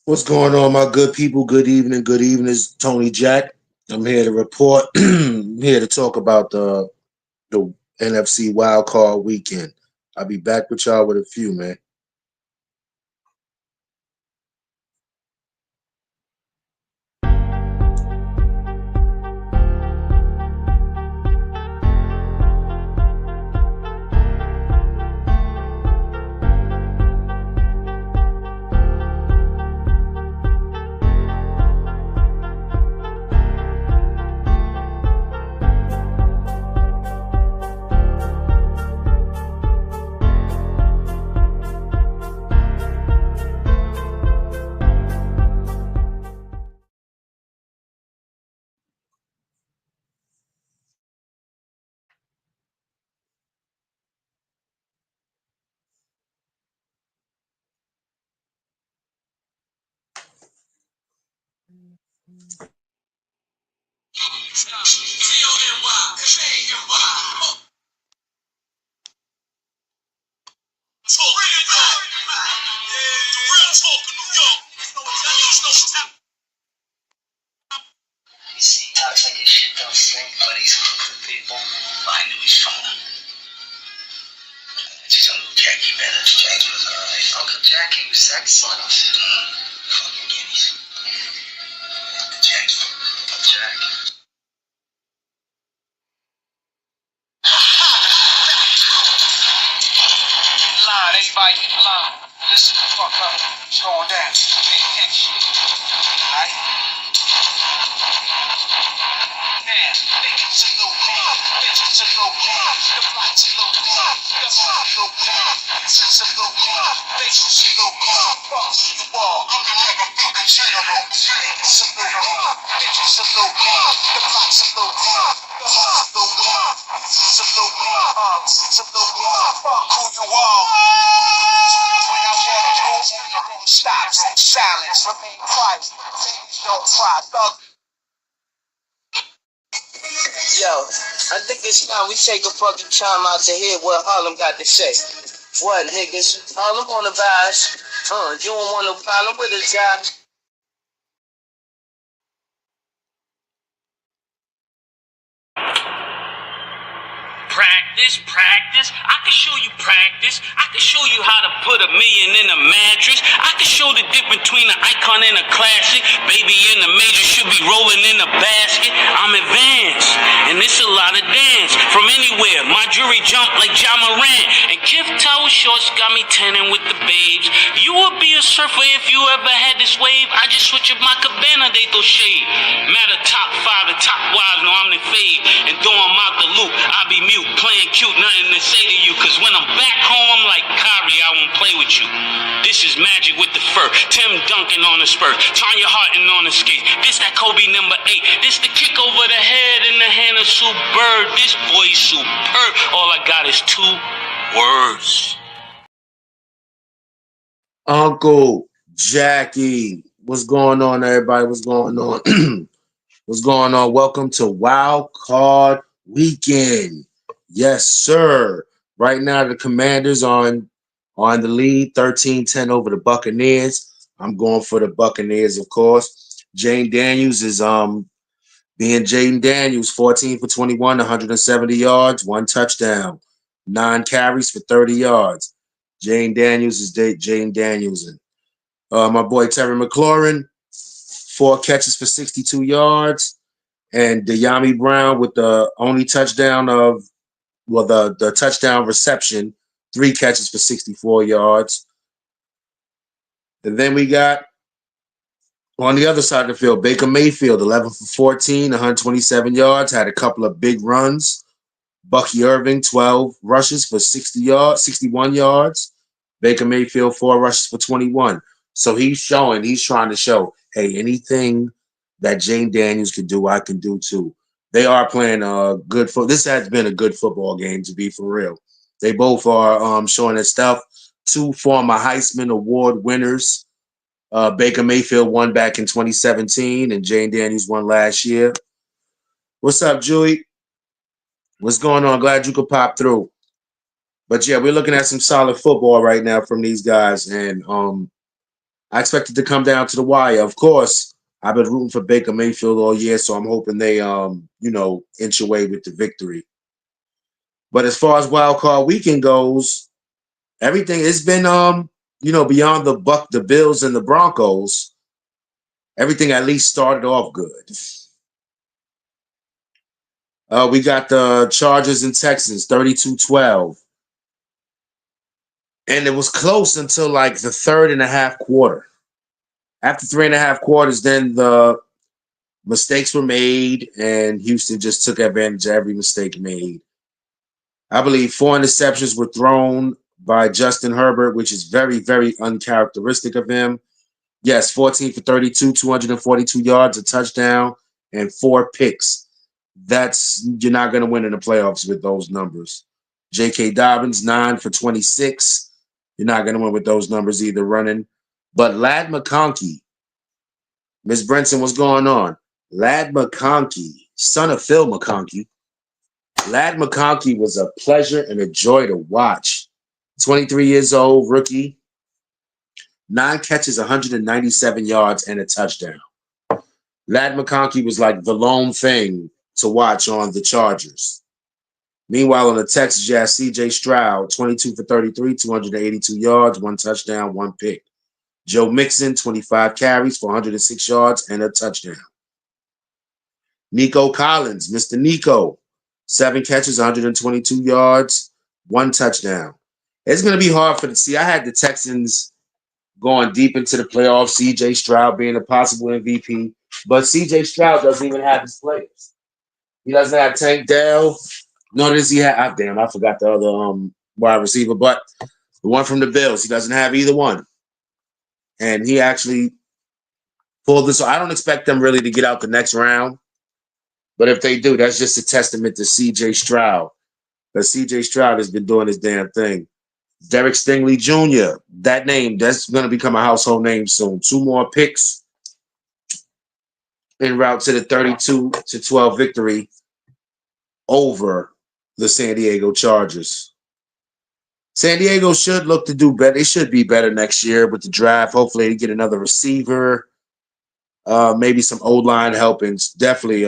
What's going on, my good people? Good evening. Good evening. It's Tony Jack. I'm here to report. Here to talk about the NFC WildCard weekend. I'll be back with y'all with a few, man. T.O.N.Y. T.O.N.Y. Talk real talk. The real talk of New York. There's no stop. You see, talks like his shit don't stink, but he's cool with people. I knew he's fun. Just Uncle Jackie better. Jackie was alright. Uncle Jackie was sexy. Fucking guineas. Uncle Jackie. Uncle Jack. Line, everybody get the line. Listen the fuck up. It's going down. Pay attention. Alright? Now, niggas a little man. Bitches a little man. The block's a little man. The fuck a little man. Bitches a little man. Bitches a little man. Fuck you all. I'm the motherfucking general. Niggas a little man. Bitches a little man. The block's a little man. The fuck a little man. Bitches a little man. It's a little man. Fuck who you are. When I walk through, stop, silence, remain quiet. Things don't cry, thug. Yo, I think it's time we take a fucking time out to hear what Harlem got to say. What, niggas? Harlem on the vibes. You don't want no problem with us, guys. Practice. I can show you practice. I can show you how to put $1 million in a mattress. I can show the difference between an icon and a classic. Baby in the major should be rolling in a basket. I'm advanced, and it's a lot of dance. From anywhere, my jewelry jump like John Moran. And Kif Tower shorts got me tanning with the babes. You would be a surfer if you ever had this wave. I just switch up my cabana, they throw shade. Matter top 5 and top wives, know I'm the fade. And throw them out the loop, I be mute, playing cute, nothing to say to you. Cause when I'm back home, I'm like Kyrie, I won't play with you. This is magic with the fur. Tim Duncan on the spur. Tanya Harton on the skate. This that Kobe number 8. This the kick over the head in the hand of Sue Bird. This boy's superb. All I got is 2 words. Uncle Jackie. What's going on, everybody? What's going on? What's going on? Welcome to Wild Card Weekend. Yes, sir. Right now, the Commanders on the lead, 13-10 over the Buccaneers. I'm going for the Buccaneers, of course. Jane Daniels is being Jaden Daniels, 14 for 21, 170 yards, 1 touchdown, 9 carries for 30 yards. Jane Daniels is Jane Daniels. And my boy Terry McLaurin, 4 catches for 62 yards. And De'Ami Brown with the only touchdown of, the touchdown reception, 3 catches for 64 yards. And then we got, on the other side of the field, Baker Mayfield, 11 for 14, 127 yards, had a couple of big runs. Bucky Irving, 12 rushes for 61 yards. Baker Mayfield, 4 rushes for 21. So he's trying to show, hey, anything that Jane Daniels can do, I can do too. They are playing good football. This has been a good football game, to be for real. They both are showing their stuff. 2 former Heisman Award winners. Baker Mayfield won back in 2017, and Jane Daniels won last year. What's up, Julie? What's going on? Glad you could pop through. But yeah, we're looking at some solid football right now from these guys, and I expect it to come down to the wire. Of course, I've been rooting for Baker Mayfield all year, so I'm hoping they inch away with the victory. But as far as wild card weekend goes, everything it's been beyond the Bills and the Broncos, everything at least started off good. We got the Chargers and Texans 32-12. And it was close until like the third and a half quarter. After 3.5 quarters, then the mistakes were made, and Houston just took advantage of every mistake made. I believe 4 interceptions were thrown by Justin Herbert, which is very, very uncharacteristic of him. Yes, 14 for 32, 242 yards, a touchdown, and 4 picks. You're not going to win in the playoffs with those numbers. J.K. Dobbins, 9 for 26. You're not going to win with those numbers either running. But Lad McConkey, Miss Brenton, what's going on? Lad McConkey, son of Phil McConkey. Lad McConkey was a pleasure and a joy to watch. 23 years old, rookie. 9 catches, 197 yards, and a touchdown. Lad McConkey was like the lone thing to watch on the Chargers. Meanwhile, on the Texans, you have C.J. Stroud, 22 for 33, 282 yards, 1 touchdown, 1 pick. Joe Mixon, 25 carries for 106 yards and a touchdown. Nico Collins, Mr. Nico, 7 catches, 122 yards, 1 touchdown. It's going to be hard I had the Texans going deep into the playoffs, C.J. Stroud being a possible MVP, but C.J. Stroud doesn't even have his players. He doesn't have Tank Dell, nor does he have, I forgot the other wide receiver, but the one from the Bills, he doesn't have either one. And he actually pulled this. So I don't expect them really to get out the next round. But if they do, that's just a testament to C.J. Stroud. Because C.J. Stroud has been doing his damn thing. Derek Stingley Jr., that name, that's going to become a household name soon. 2 more picks en route to the 32-12 victory over the San Diego Chargers. San Diego should look to do better. They should be better next year with the draft. Hopefully, they get another receiver, maybe some O-line help, and definitely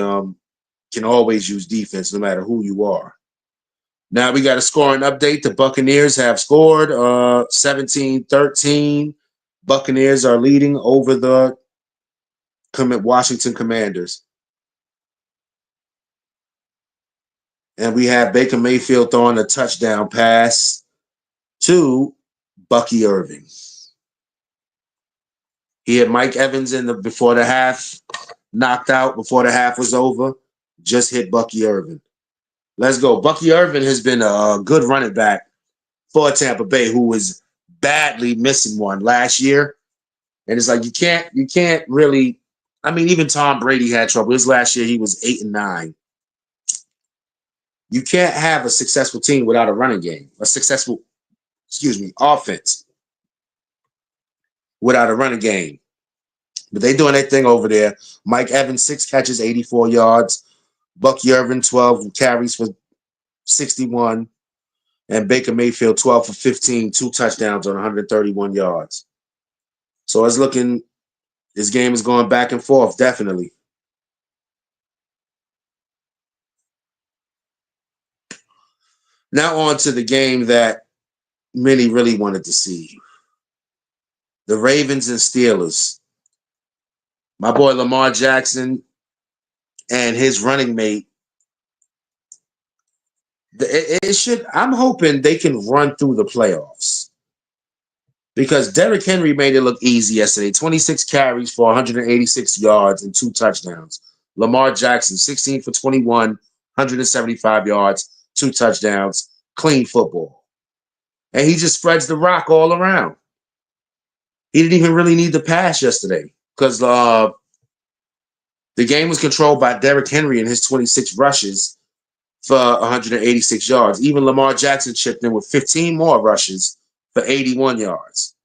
can always use defense no matter who you are. Now we got a scoring update. The Buccaneers have scored 17-13. Buccaneers are leading over the Washington Commanders. And we have Baker Mayfield throwing a touchdown pass to Bucky Irving. He had Mike Evans before the half, knocked out before the half was over. Just hit Bucky Irving. Let's go. Bucky Irving has been a good running back for Tampa Bay, who was badly missing one last year. And it's like you can't really. I mean, even Tom Brady had trouble. His last year, he was 8-9. You can't have a successful team without a running game, a successful, offense without a running game. But they doing their thing over there. Mike Evans, 6 catches, 84 yards. Bucky Irvin, 12 carries for 61. And Baker Mayfield, 12 for 15, 2 touchdowns on 131 yards. So it's looking, this game is going back and forth, definitely. Now on to the game that many really wanted to see. The Ravens and Steelers. My boy Lamar Jackson and his running mate. I'm hoping they can run through the playoffs. Because Derrick Henry made it look easy yesterday. 26 carries for 186 yards and 2 touchdowns. Lamar Jackson, 16 for 21, 175 yards, 2 touchdowns, clean football. And he just spreads the rock all around. He didn't even really need the pass yesterday because the game was controlled by Derrick Henry and his 26 rushes for 186 yards. Even Lamar Jackson chipped in with 15 more rushes for 81 yards.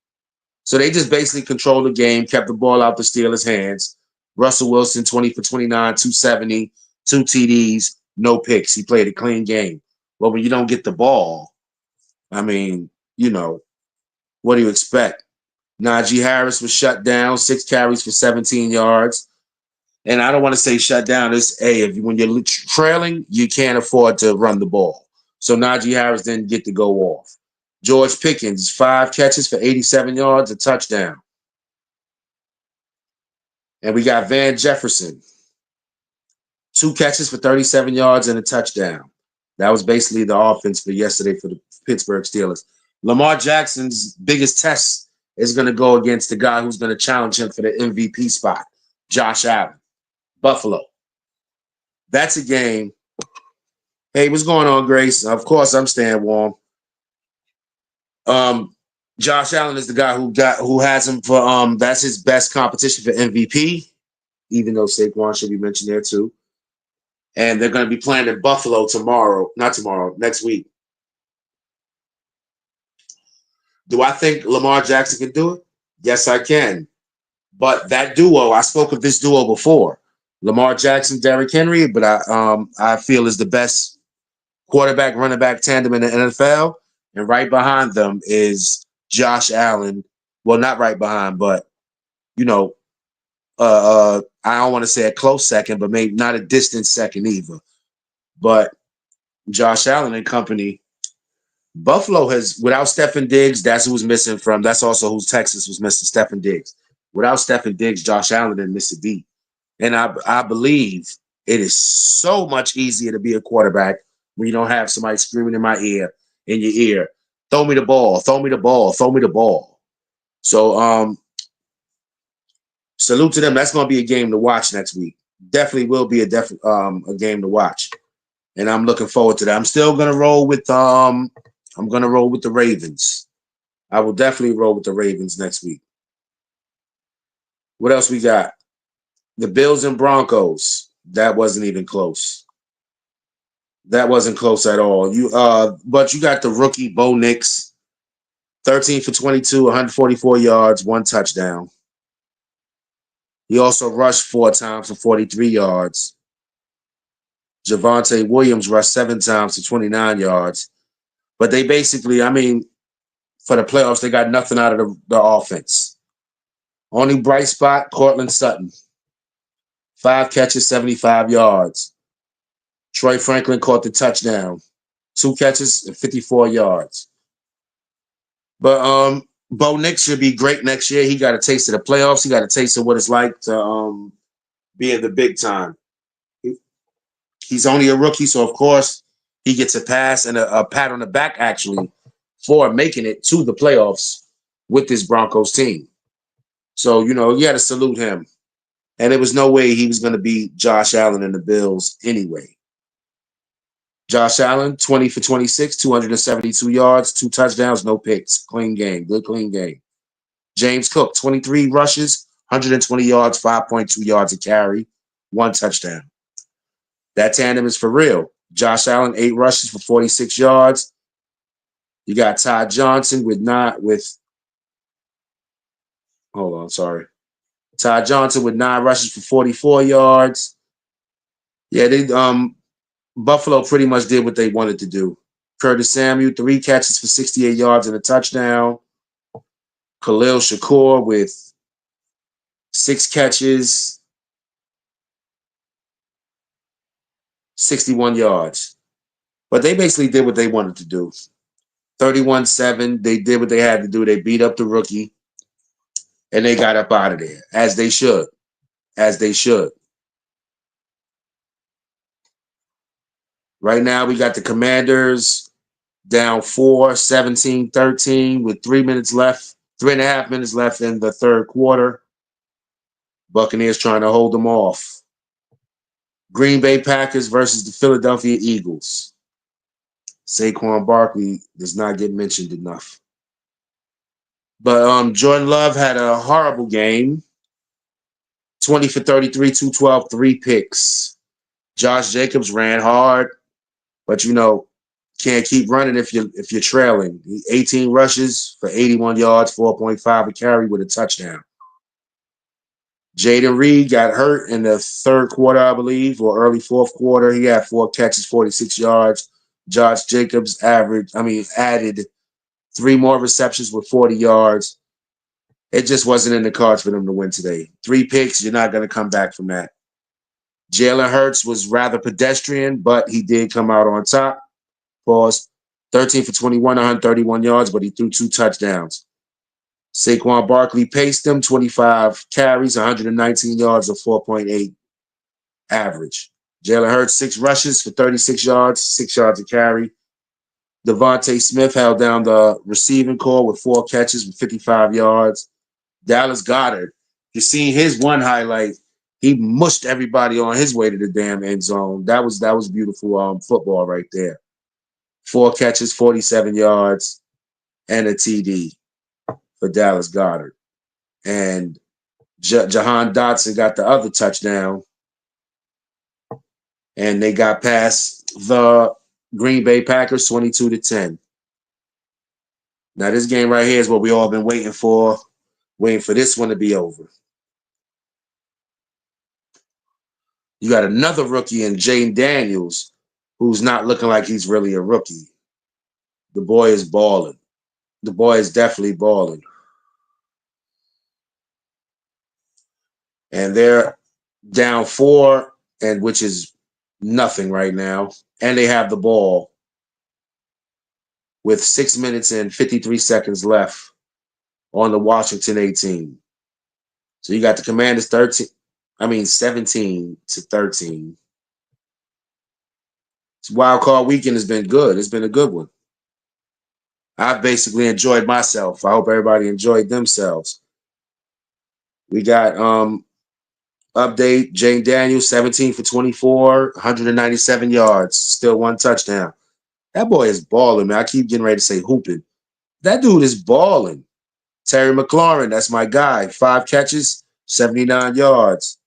So they just basically controlled the game, kept the ball out the Steelers' hands. Russell Wilson, 20 for 29, 270, 2 TDs, no picks. He played a clean game. Well, when you don't get the ball, I mean, what do you expect? Najee Harris was shut down, 6 carries for 17 yards. And I don't want to say shut down. It's when you're trailing, you can't afford to run the ball. So Najee Harris didn't get to go off. George Pickens, 5 catches for 87 yards, a touchdown. And we got Van Jefferson, 2 catches for 37 yards and a touchdown. That was basically the offense for yesterday for the Pittsburgh Steelers. Lamar Jackson's biggest test is going to go against the guy who's going to challenge him for the MVP spot, Josh Allen, Buffalo. That's a game. Hey, what's going on, Grace? Of course, I'm staying warm. Josh Allen is the guy who has him for that's his best competition for MVP, even though Saquon should be mentioned there too. And they're going to be playing in Buffalo next week. Do I think Lamar Jackson can do it? Yes, I can. But that duo, I spoke of this duo before. Lamar Jackson, Derrick Henry, but I feel is the best quarterback running back tandem in the NFL. And right behind them is Josh Allen. Well, not right behind, but I don't want to say a close second, but maybe not a distant second either. But Josh Allen and company, Buffalo has, without Stephen Diggs, that's who's missing from. That's also who Texas was missing, Stephen Diggs. Without Stephen Diggs, Josh Allen didn't miss a beat. And I believe it is so much easier to be a quarterback when you don't have somebody screaming in your ear, throw me the ball, throw me the ball, throw me the ball. So salute to them. That's going to be a game to watch next week. Definitely will be a game to watch, and I'm looking forward to that. I'm still going to roll with the Ravens. I will definitely roll with the Ravens next week. What else we got? The Bills and Broncos. That wasn't even close. That wasn't close at all. But you got the rookie Bo Nix, 13 for 22, 144 yards, 1 touchdown. He also rushed 4 times for 43 yards. Javonte Williams rushed 7 times for 29 yards. But they basically, for the playoffs, they got nothing out of the offense. Only bright spot, Cortland Sutton. 5 catches, 75 yards. Troy Franklin caught the touchdown. 2 catches and 54 yards. But Bo Nix should be great next year. He got a taste of the playoffs. He got a taste of what it's like to be in the big time. He's only a rookie, so of course he gets a pass and a pat on the back actually for making it to the playoffs with this Broncos team. So, you got to salute him. And there was no way he was going to beat Josh Allen and the Bills anyway. Josh Allen, 20 for 26, 272 yards, 2 touchdowns, no picks. Clean game. Good clean game. James Cook, 23 rushes, 120 yards, 5.2 yards a carry, 1 touchdown. That tandem is for real. Josh Allen, 8 rushes for 46 yards. You got Todd Johnson Todd Johnson with 9 rushes for 44 yards. Yeah, Buffalo pretty much did what they wanted to do. Curtis Samuel, 3 catches for 68 yards and a touchdown. Khalil Shakur with 6 catches, 61 yards. But they basically did what they wanted to do. 31-7, they did what they had to do. They beat up the rookie, and they got up out of there, as they should. As they should. Right now, we got the Commanders down 4, 17-13 with 3.5 minutes left in the third quarter. Buccaneers trying to hold them off. Green Bay Packers versus the Philadelphia Eagles. Saquon Barkley does not get mentioned enough. But Jordan Love had a horrible game. 20 for 33, 212, 3 picks. Josh Jacobs ran hard, but can't keep running if you're trailing. 18 rushes for 81 yards, 4.5 a carry with a touchdown. Jaden Reed got hurt in the third quarter, I believe, or early fourth quarter. He had 4 catches, 46 yards. Josh Jacobs added 3 more receptions with 40 yards. It just wasn't in the cards for them to win today. 3 picks, you're not going to come back from that. Jalen Hurts was rather pedestrian, but he did come out on top. Pause. 13 for 21, 131 yards, but he threw 2 touchdowns. Saquon Barkley paced him, 25 carries, 119 yards, or 4.8 average. Jalen Hurts, 6 rushes for 36 yards, 6 yards a carry. Devontae Smith held down the receiving core with 4 catches with 55 yards. Dallas Goedert, you seen his one highlight. He mushed everybody on his way to the damn end zone. That was beautiful football right there. 4 catches, 47 yards, and a TD for Dallas Goedert. And Jahan Dotson got the other touchdown. And they got past the Green Bay Packers 22-10. Now, this game right here is what we all been waiting for this one to be over. You got another rookie in Jaden Daniels, who's not looking like he's really a rookie. The boy is balling. The boy is definitely balling. And they're down 4, and which is nothing right now. And they have the ball with 6 minutes and 53 seconds left on the Washington 18. So you got the Commanders 17-13. This wild card weekend has been good. It's been a good one. I've basically enjoyed myself. I hope everybody enjoyed themselves. We got update, Jane Daniels, 17 for 24, 197 yards, still 1 touchdown. That boy is balling, man. I keep getting ready to say hooping. That dude is balling. Terry McLaurin, that's my guy. 5 catches, 79 yards.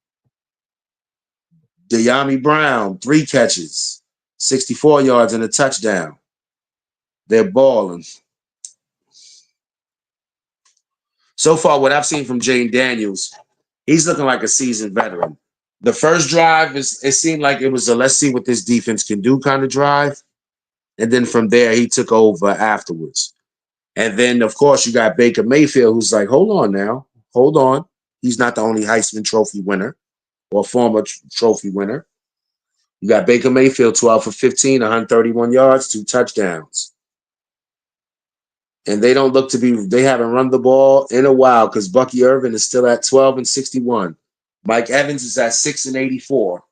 De'Ami Brown, 3 catches, 64 yards and a touchdown. They're balling. So far, what I've seen from Jane Daniels, he's looking like a seasoned veteran. The first drive, it seemed like it was a let's see what this defense can do kind of drive. And then from there, he took over afterwards. And then, of course, you got Baker Mayfield, who's like, hold on now. Hold on. He's not the only Heisman Trophy winner or former trophy winner. You got Baker Mayfield, 12 for 15, 131 yards, 2 touchdowns. And they don't look to be, they haven't run the ball in a while because Bucky Irvin is still at 12 and 61. Mike Evans is at 6 and 84.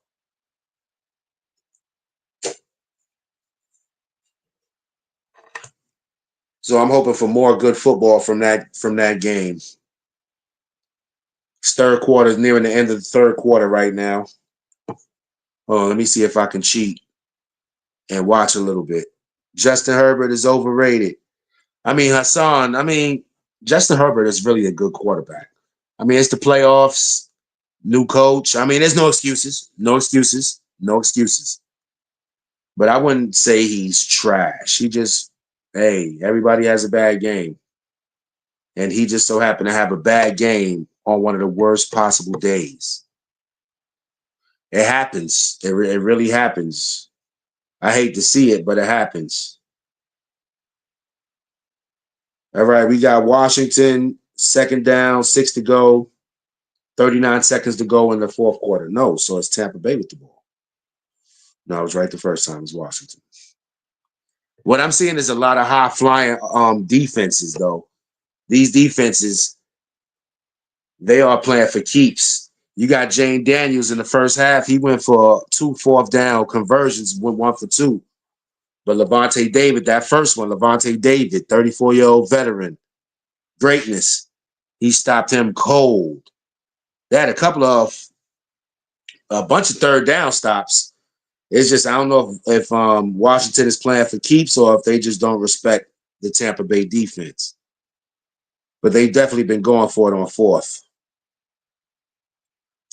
So I'm hoping for more good football from that game. Third quarter is nearing the end of the third quarter right now. Oh, let me see if I can cheat and watch a little bit. Justin Herbert is overrated. Justin Herbert is really a good quarterback. It's the playoffs, new coach. There's no excuses. No excuses. No excuses. But I wouldn't say he's trash. Everybody has a bad game. And he just so happened to have a bad game on one of the worst possible days. It happens. It really happens. I hate to see it, but it happens. All right, we got Washington, 2nd down, 6 to go, 39 seconds to go in the 4th quarter. No, so it's Tampa Bay with the ball. No, I was right the first time. It's Washington. What I'm seeing is a lot of high-flying defenses, though. These defenses, they are playing for keeps. You got Jane Daniels in the first half. He went for 2 4th down conversions, went 1 for 2. But Levante David, that first one, 34-year-old veteran, greatness. He stopped him cold. They had a bunch of 3rd down stops. It's just, I don't know if Washington is playing for keeps or if they just don't respect the Tampa Bay defense. But they've definitely been going for it on 4th.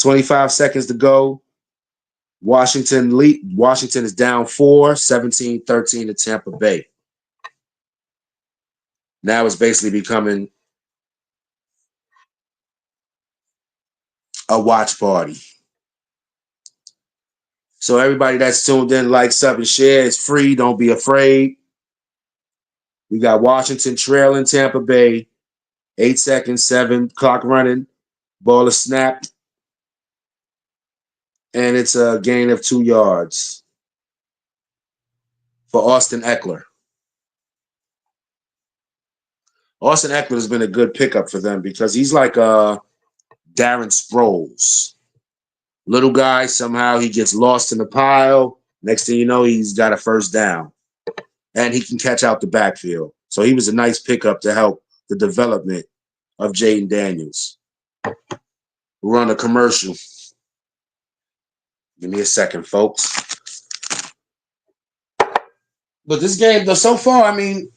25 seconds to go. Washington is down 4, 17-13 to Tampa Bay. Now it's basically becoming a watch party. So everybody that's tuned in, like, sub, and share. It's free. Don't be afraid. We got Washington trailing Tampa Bay 8 seconds, 7, clock running, ball is snapped, and it's a gain of 2 yards for Austin Eckler. Austin Eckler has been a good pickup for them because he's like Darren Sproles. Little guy, somehow he gets lost in the pile. Next thing you know, he's got a first down. And he can catch out the backfield. So he was a nice pickup to help the development of Jaden Daniels. We'll run a commercial. Give me a second, folks. But this game, though, so far, I mean,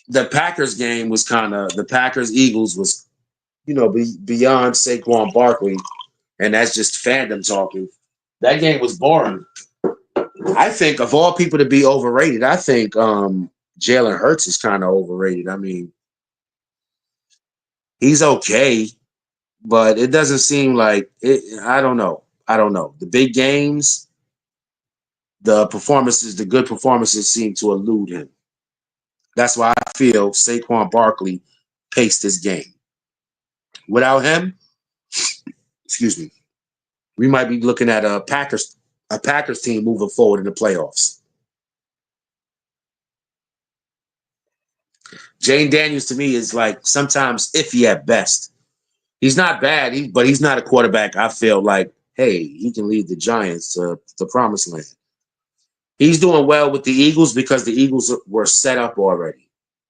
the Packers game was kind of, the Packers-Eagles was, beyond Saquon Barkley. And that's just fandom talking. That game was boring. I think of all people to be overrated, I think Jalen Hurts is kind of overrated. I mean, he's okay, but it doesn't seem like it. I don't know. The big games, the good performances seem to elude him. That's why I feel Saquon Barkley paced this game. Without him, excuse me, we might be looking at a Packers team moving forward in the playoffs. Jane Daniels to me is like sometimes iffy at best. He's not bad, but he's not a quarterback I feel like, hey, he can lead the Giants to the promised land. He's doing well with the Eagles because the Eagles were set up already.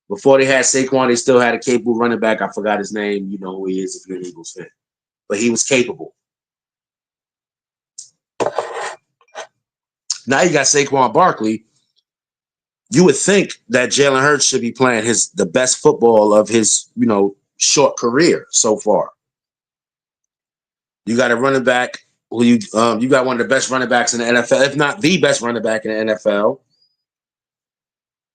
Before they had Saquon, they still had a capable running back. I forgot his name. You know who he is if you're an Eagles fan. But he was capable. Now you got Saquon Barkley. You would think that Jalen Hurts should be playing the best football of his, short career so far. You got a running back who you got one of the best running backs in the NFL, if not the best running back in the NFL.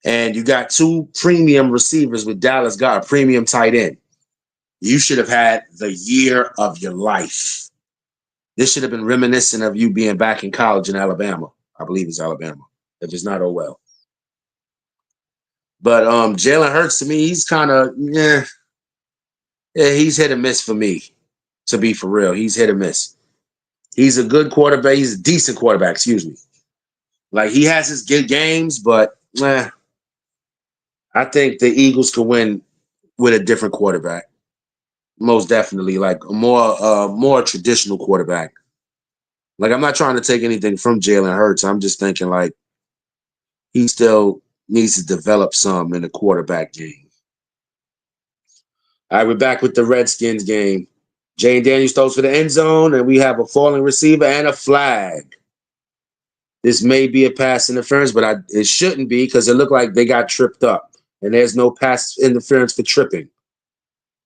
And you got 2 premium receivers with Dallas got a premium tight end. You should have had the year of your life. This should have been reminiscent of you being back in college in Alabama. I believe it's Alabama. If it's not, oh well. But Jalen Hurts, to me, he's kind of, he's hit and miss for me, to be for real. He's hit and miss. He's a good quarterback. He's a decent quarterback, excuse me. Like, he has his good games, but I think the Eagles could win with a different quarterback. Most definitely, like a more traditional quarterback. Like, I'm not trying to take anything from Jalen Hurts. I'm just thinking, like, he still needs to develop some in the quarterback game. All right, we're back with the Redskins game. Jane Daniels throws for the end zone, and we have a falling receiver and a flag. This may be a pass interference, but it shouldn't be because it looked like they got tripped up. And there's no pass interference for tripping.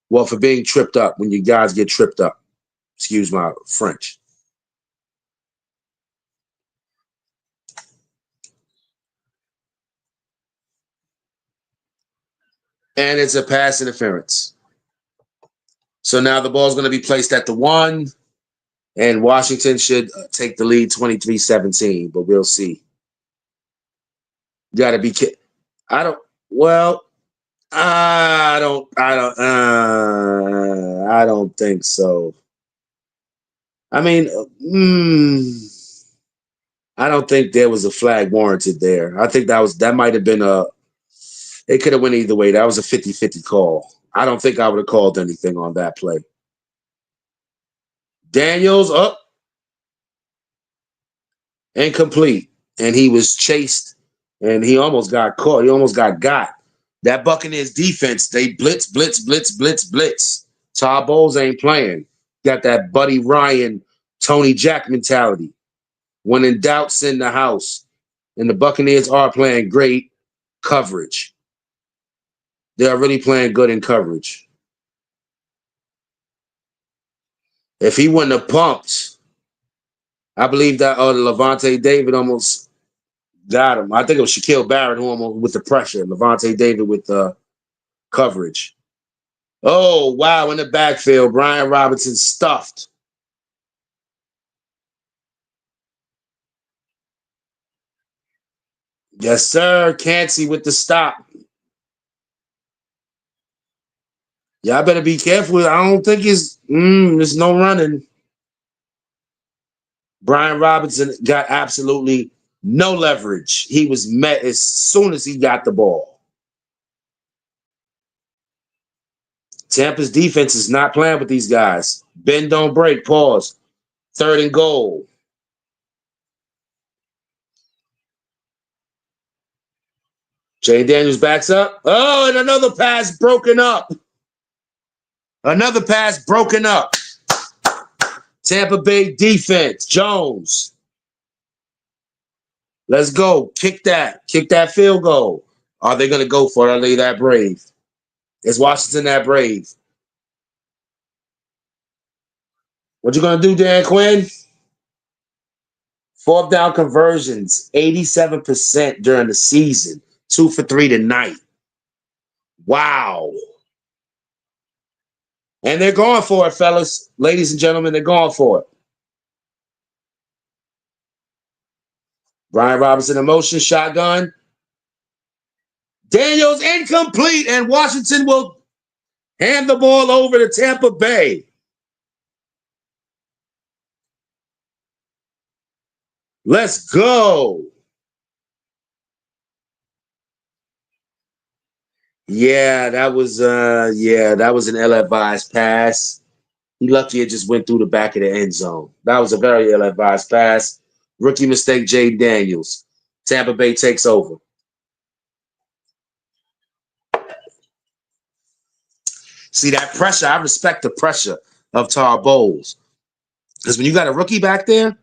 Well, for being tripped up when you guys get tripped up. Excuse my French. And it's a pass interference. So now the ball's going to be placed at the 1, and Washington should take the lead 23-17, but we'll see. You got to be kidding. I don't think so. I mean, I don't think there was a flag warranted there. I think that might have been it could have went either way. That was a 50-50 call. I don't think I would have called anything on that play. Daniels up. Incomplete. And he was chased and he almost got caught. He almost got. That Buccaneers defense, they blitz, blitz, blitz, blitz, blitz. Todd Bowles ain't playing. Got that Buddy Ryan, Tony Jack mentality. When in doubt, send the house. And the Buccaneers are playing great coverage. They are really playing good in coverage. If he wouldn't have pumped, I believe that Levante David almost got him. I think it was Shaquille Barrett who almost with the pressure. Levante David with the coverage. Oh, wow. In the backfield, Brian Robinson stuffed. Yes, sir. Cansey with the stop. Y'all better be careful. I don't think there's no running. Brian Robinson got absolutely no leverage. He was met as soon as he got the ball. Tampa's defense is not playing with these guys. Bend, don't break. Pause. 3rd and goal. Jay Daniels backs up. Oh, and another pass broken up. Another pass broken up. Tampa Bay defense. Jones. Let's go. Kick that. Kick that field goal. Are they going to go for it? Are they that brave? Is Washington that brave? What you going to do, Dan Quinn? 4th down conversions, 87% during the season. 2 for 3 tonight. Wow. And they're going for it, fellas. Ladies and gentlemen, they're going for it. Brian Robinson in motion, shotgun. Daniels incomplete, and Washington will hand the ball over to Tampa Bay. Let's go. Yeah, that was an ill-advised pass. He lucky it just went through the back of the end zone. That was a very ill-advised pass. Rookie mistake, Jay Daniels. Tampa Bay takes over. See that pressure? I respect the pressure of Tar Bowles. Because when you got a rookie back there,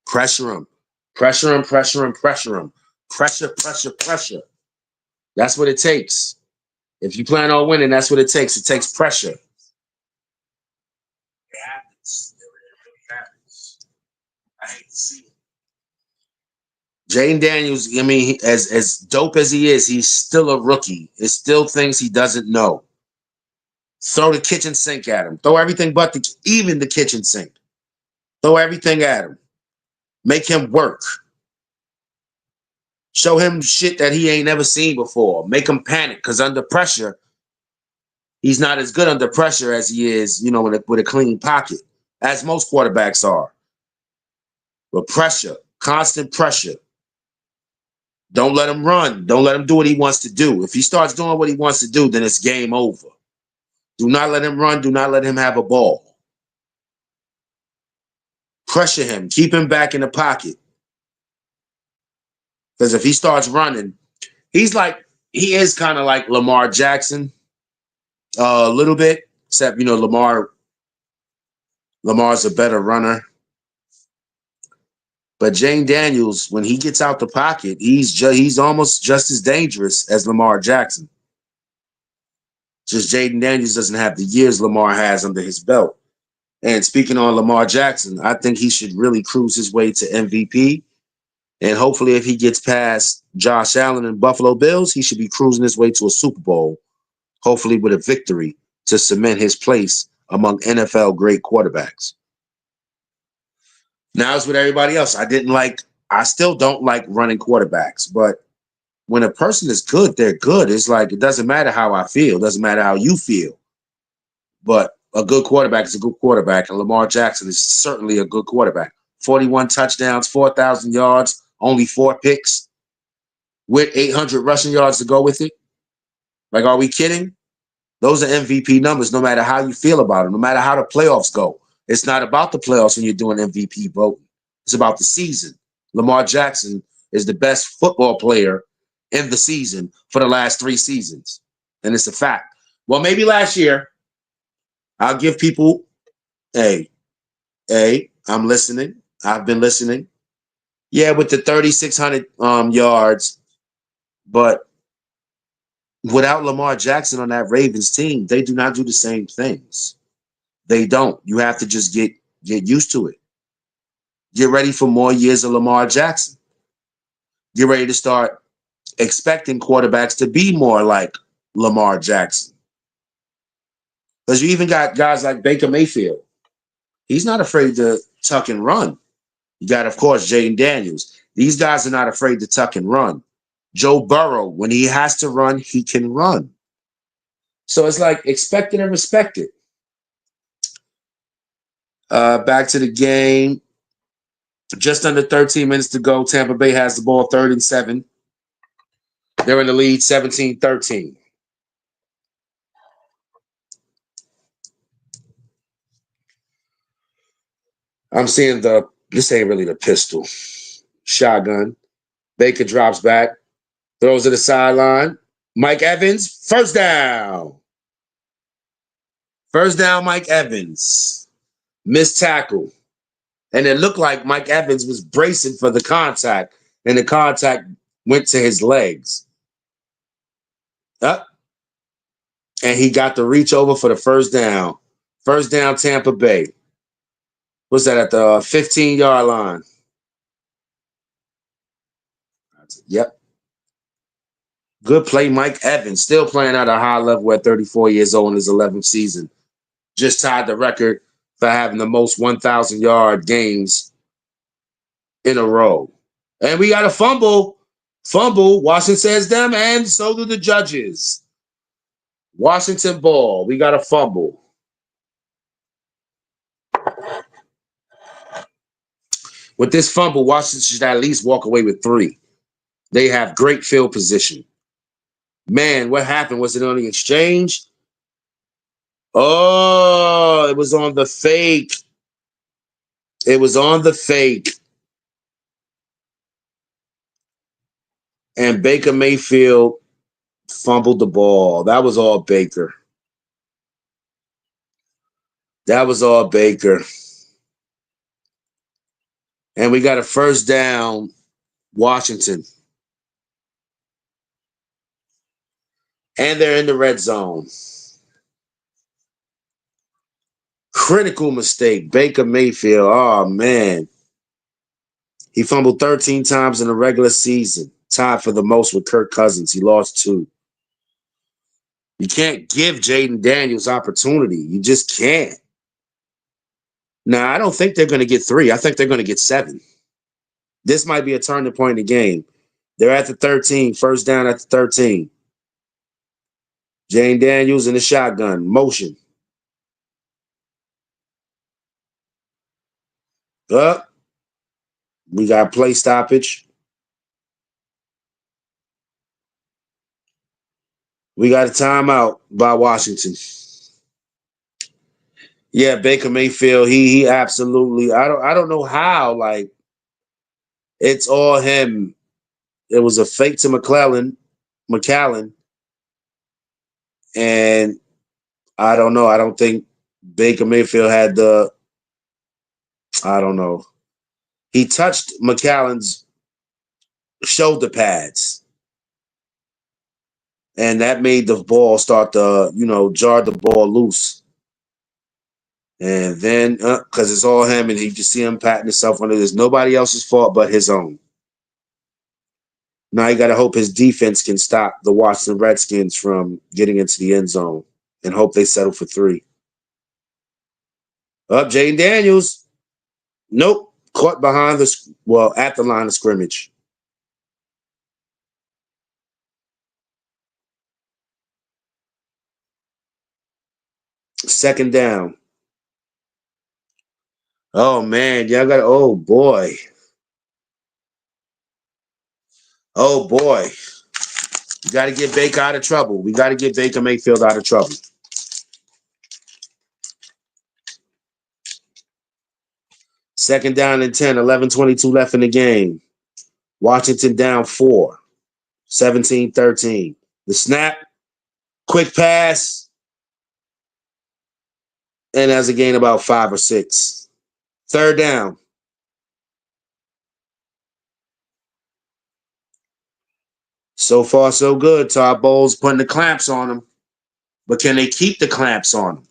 pressure him. Pressure him, pressure him, pressure him. Pressure, pressure, pressure. That's what it takes. If you plan on winning, that's what it takes. It takes pressure. It happens. It really happens. I hate to see it. Jane Daniels, I mean, as dope as he is, he's still a rookie. There's still things he doesn't know. Throw the kitchen sink at him. Throw everything but even the kitchen sink. Throw everything at him. Make him work. Show him shit that he ain't never seen before. Make him panic, because under pressure, he's not as good under pressure as he is, with a clean pocket, as most quarterbacks are. But pressure, constant pressure. Don't let him run. Don't let him do what he wants to do. If he starts doing what he wants to do, then it's game over. Do not let him run. Do not let him have a ball. Pressure him. Keep him back in the pocket. Because if he starts running, he is kind of like Lamar Jackson a little bit, except, Lamar's a better runner. But Jane Daniels, when he gets out the pocket, he's almost just as dangerous as Lamar Jackson. Just Jaden Daniels doesn't have the years Lamar has under his belt. And speaking on Lamar Jackson, I think he should really cruise his way to MVP. And hopefully if he gets past Josh Allen and Buffalo Bills, he should be cruising his way to a Super Bowl, hopefully with a victory to cement his place among NFL great quarterbacks. Now it's with everybody else. I still don't like running quarterbacks, but when a person is good, they're good. It's like, it doesn't matter how I feel. It doesn't matter how you feel. But a good quarterback is a good quarterback, and Lamar Jackson is certainly a good quarterback. 41 touchdowns, 4,000 yards, only 4 picks, with 800 rushing yards to go with it. Like, are we kidding? Those are MVP numbers, no matter how you feel about them, no matter how the playoffs go. It's not about the playoffs when you're doing MVP voting. It's about the season. Lamar Jackson is the best football player in the season for the last 3 seasons. And it's a fact. Well, maybe last year, I'll give people, I'm listening. I've been listening. Yeah, with the 3,600 yards, but without Lamar Jackson on that Ravens team, they do not do the same things. They don't. You have to just get used to it. Get ready for more years of Lamar Jackson. Get ready to start expecting quarterbacks to be more like Lamar Jackson. Because you even got guys like Baker Mayfield. He's not afraid to tuck and run. You got, of course, Jaden Daniels. These guys are not afraid to tuck and run. Joe Burrow, when he has to run, he can run. So it's like expected and respected. Back to the game. Just under 13 minutes to go. Tampa Bay has the ball 3rd and 7. They're in the lead 17-13. I'm seeing this ain't really the pistol. Shotgun. Baker drops back. Throws to the sideline. Mike Evans. First down. First down, Mike Evans. Missed tackle. And it looked like Mike Evans was bracing for the contact. And the contact went to his legs. Up. And he got the reach over for the first down. First down, Tampa Bay. What's that, at the 15-yard line? Yep. Good play, Mike Evans. Still playing at a high level at 34 years old in his 11th season. Just tied the record for having the most 1,000-yard games in a row. And we got a fumble. Fumble. Washington says them, and so do the judges. Washington ball. We got a fumble. With this fumble, Washington should at least walk away with 3. They have great field position. Man, what happened? Was it on the exchange? Oh, it was on the fake. It was on the fake. And Baker Mayfield fumbled the ball. That was all Baker. That was all Baker. And we got a first down, Washington. And they're in the red zone. Critical mistake. Baker Mayfield. Oh, man. He fumbled 13 times in the regular season. Tied for the most with Kirk Cousins. He lost 2. You can't give Jaden Daniels opportunity. You just can't. Now, I don't think they're going to get 3. I think they're going to get 7. This might be a turning point in the game. They're at the 13. First down at the 13. Jaden Daniels in the shotgun. Motion. Up. We got play stoppage. We got a timeout by Washington. Yeah, Baker Mayfield, he absolutely, I don't know how, like, it's all him. It was a fake to McClellan, and I don't know. I don't think Baker Mayfield had I don't know. He touched McCallan's shoulder pads, and that made the ball start to, jar the ball loose. And then, because it's all him, and you can see him patting himself on it. There's nobody else's fault but his own. Now you got to hope his defense can stop the Washington Redskins from getting into the end zone and hope they settle for 3. Up, Jaden Daniels. Nope. Caught behind at the line of scrimmage. Second down. Oh, man. Y'all got, oh, boy. Oh, boy. You got to get Baker out of trouble. We got to get Baker Mayfield out of trouble. Second down and 10, 11:22 left in the game. Washington down 4, 17-13. The snap, quick pass, and as a gain about 5 or 6. Third down. So far, so good. Todd Bowles putting the clamps on him. But can they keep the clamps on him?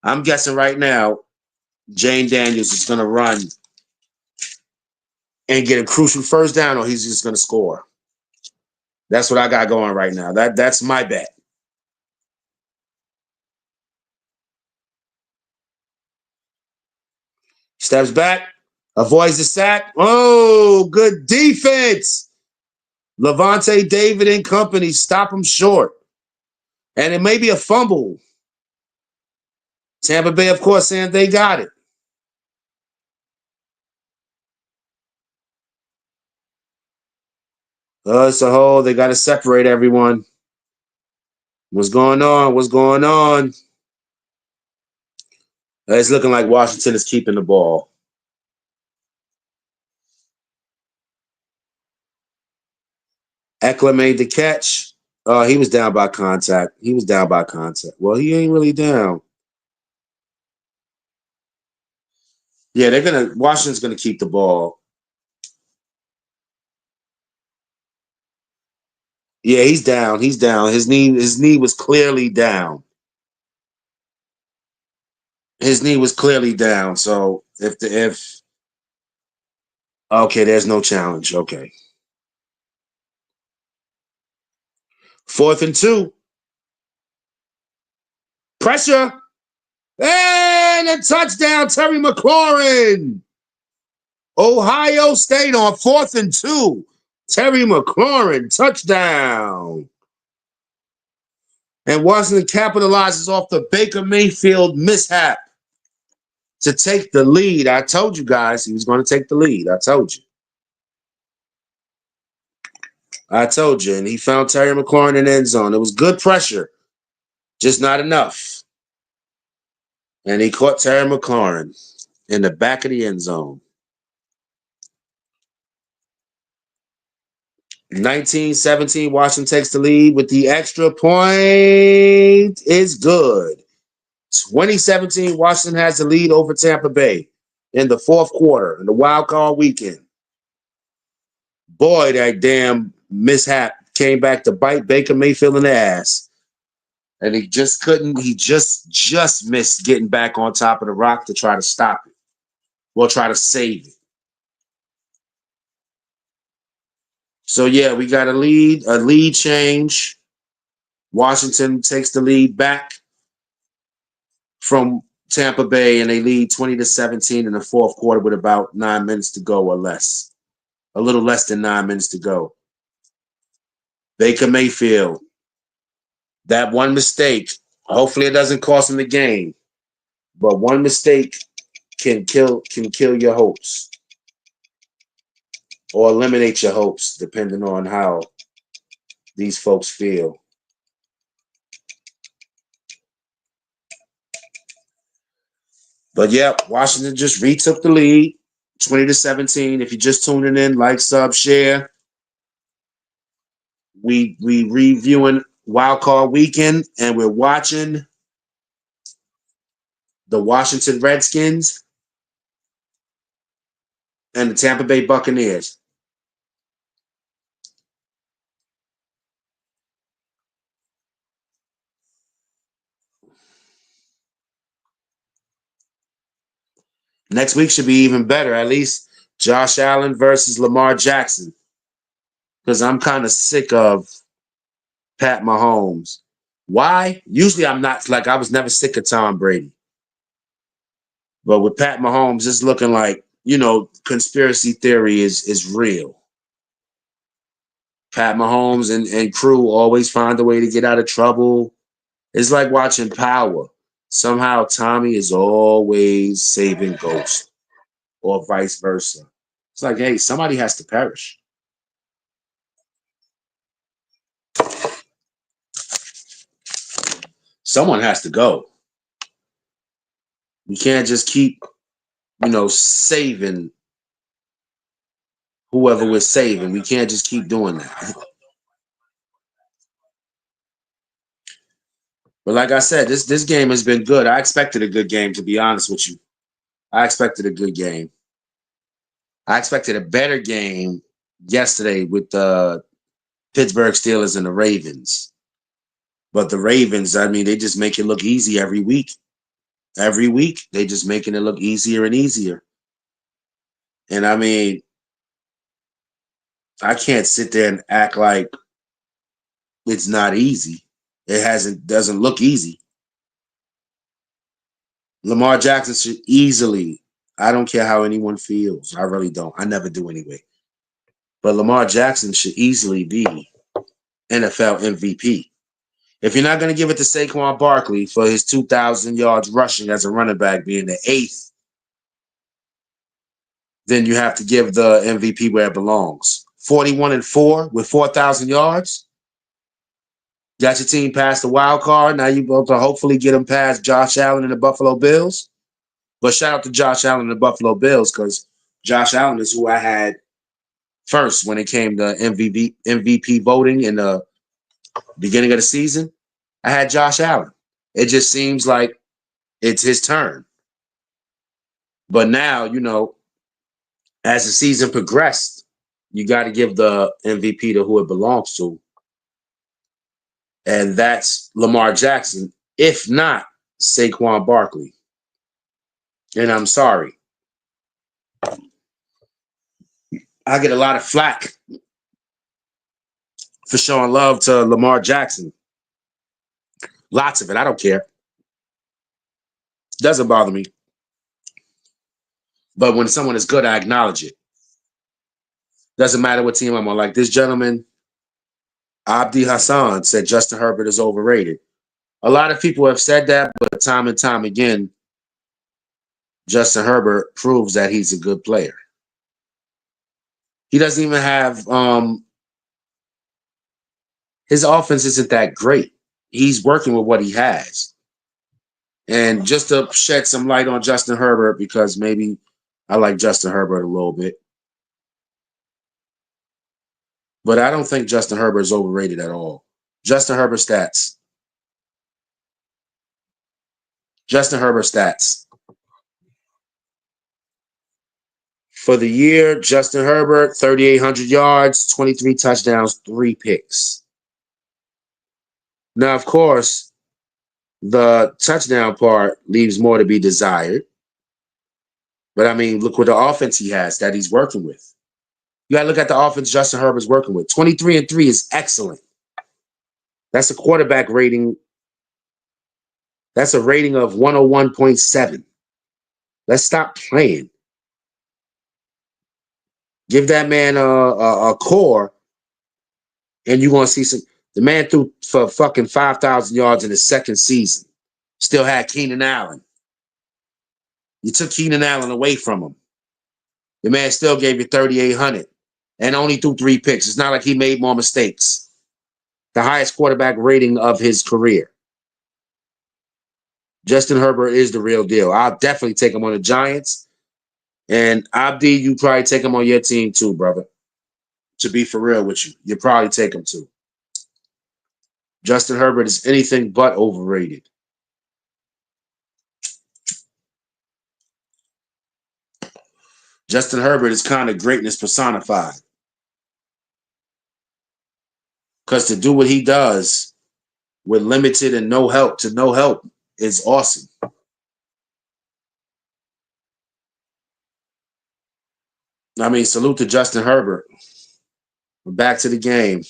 I'm guessing right now, Jaden Daniels is going to run and get a crucial first down, or he's just going to score. That's what I got going right now. That's my bet. Steps back, avoids the sack. Oh, good defense. Levante David and company stop him short. And it may be a fumble. Tampa Bay, of course, saying they got it. It's a hole. They got to separate everyone. What's going on? What's going on? It's looking like Washington is keeping the ball. Eckler made the catch. He was down by contact. He was down by contact. Well, he ain't really down. Yeah, Washington's gonna keep the ball. Yeah, he's down. He's down. His knee was clearly down. His knee was clearly down. So if okay, there's no challenge. Okay. 4th and 2. Pressure. And a touchdown, Terry McLaurin. Ohio State on 4th and 2. Terry McLaurin, touchdown. And Washington capitalizes off the Baker Mayfield mishap to take the lead. I told you guys he was going to take the lead. I told you. And he found Terry McLaurin in the end zone. It was good pressure, just not enough. And he caught Terry McLaurin in the back of the end zone. 19-17, Washington takes the lead with the extra point. Is good. 2017, Washington has the lead over Tampa Bay in the 4th quarter in the wild card weekend. Boy, that damn mishap came back to bite Baker Mayfield in the ass. And he just couldn't, he just missed getting back on top of the rock to try to stop it. We'll try to save it. So yeah, we got a lead change. Washington takes the lead back from Tampa Bay, and they lead 20-17 in the 4th quarter with about 9 minutes to go or less. A little less than 9 minutes to go. Baker Mayfield, that one mistake, hopefully it doesn't cost him the game, but one mistake can kill your hopes or eliminate your hopes, depending on how these folks feel. But yeah, Washington just retook the lead, 20-17. If you're just tuning in, like, sub, share. We reviewing Wild Card Weekend, and we're watching the Washington Redskins and the Tampa Bay Buccaneers. Next week should be even better. At least Josh Allen versus Lamar Jackson. Because I'm kind of sick of Pat Mahomes. Why? Usually I'm not, like, I was never sick of Tom Brady. But with Pat Mahomes, it's looking like, conspiracy theory is real. Pat Mahomes and crew always find a way to get out of trouble. It's like watching Power. Somehow Tommy is always saving Ghost, or vice versa. It's like, hey, somebody has to perish. Someone has to go. We can't just keep, saving whoever we're saving. We can't just keep doing that. But like I said, this game has been good. I expected a good game, to be honest with you. I expected a good game. I expected a better game yesterday with the Pittsburgh Steelers and the Ravens. But the Ravens, I mean, they just make it look easy every week. Every week, they just making it look easier and easier. And I mean, I can't sit there and act like it's not easy. Doesn't look easy. Lamar Jackson should easily, I don't care how anyone feels. I really don't. I never do anyway. But Lamar Jackson should easily be NFL MVP. If you're not going to give it to Saquon Barkley for his 2,000 yards rushing as a running back, being the 8th, then you have to give the MVP where it belongs. 41-4 with 4,000 yards. Got your team past the wild card. Now you're going to hopefully get them past Josh Allen and the Buffalo Bills. But shout out to Josh Allen and the Buffalo Bills, because Josh Allen is who I had first when it came to MVP voting in the beginning of the season. I had Josh Allen. It just seems like it's his turn. But now, as the season progressed, you got to give the MVP to who it belongs to. And that's Lamar Jackson, if not Saquon Barkley. And I'm sorry. I get a lot of flack for showing love to Lamar Jackson. Lots of it. I don't care. Doesn't bother me. But when someone is good, I acknowledge it. Doesn't matter what team I'm on. Like this gentleman, Abdi Hassan, said Justin Herbert is overrated. A lot of people have said that, but time and time again, Justin Herbert proves that he's a good player. He doesn't even have his offense isn't that great. He's working with what he has. And just to shed some light on Justin Herbert, because maybe I like Justin Herbert a little bit. But I don't think Justin Herbert is overrated at all. Justin Herbert stats. Justin Herbert stats. For the year, Justin Herbert, 3,800 yards, 23 touchdowns, 3 picks. Now, of course, the touchdown part leaves more to be desired. But, I mean, look what the offense he has that he's working with. You got to look at the offense Justin Herbert's working with. 23-3 is excellent. That's a quarterback rating. That's a rating of 101.7. Let's stop playing. Give that man a core, and you're going to see some. The man threw for fucking 5,000 yards in his second season. Still had Keenan Allen. You took Keenan Allen away from him. The man still gave you 3,800 and only threw 3 picks. It's not like he made more mistakes. The highest quarterback rating of his career. Justin Herbert is the real deal. I'll definitely take him on the Giants. And Abdi, you probably take him on your team too, brother. To be for real with you. You probably take him too. Justin Herbert is anything but overrated. Justin Herbert is kind of greatness personified. Because to do what he does with limited and no help to no help is awesome. I mean, salute to Justin Herbert. We're back to the game.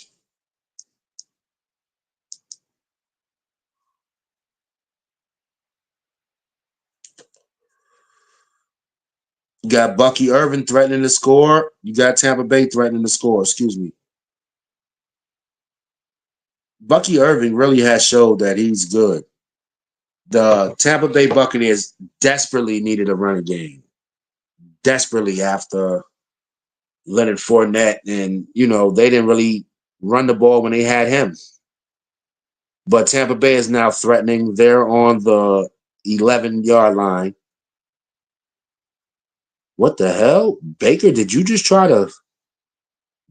You got Bucky Irvin threatening to score. You got Tampa Bay threatening to score. Excuse me. Bucky Irvin really has showed that he's good. The Tampa Bay Buccaneers desperately needed a running game. Desperately after Leonard Fournette. And, they didn't really run the ball when they had him. But Tampa Bay is now threatening. They're on the 11-yard line. What the hell? Baker, did you just try to...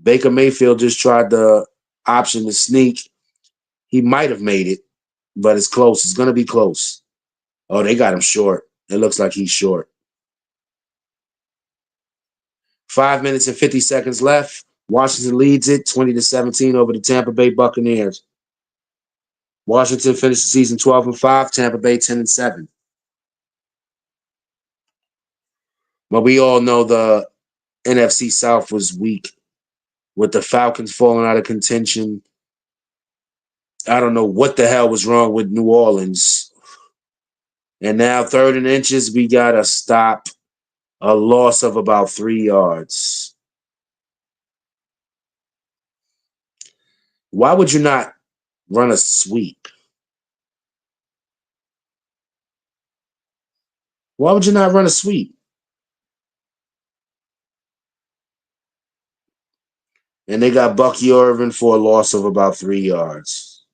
Baker Mayfield just tried the option to sneak. He might have made it, but it's close. It's going to be close. Oh, they got him short. It looks like he's short. 5 minutes and 50 seconds left. Washington leads it 20-17 over the Tampa Bay Buccaneers. Washington finished the season 12-5. Tampa Bay 10-7. But we all know the NFC South was weak with the Falcons falling out of contention. I don't know what the hell was wrong with New Orleans. And now 3rd and inches, we got to stop a loss of about 3 yards. Why would you not run a sweep? Why would you not run a sweep? And they got Bucky Irvin for a loss of about 3 yards.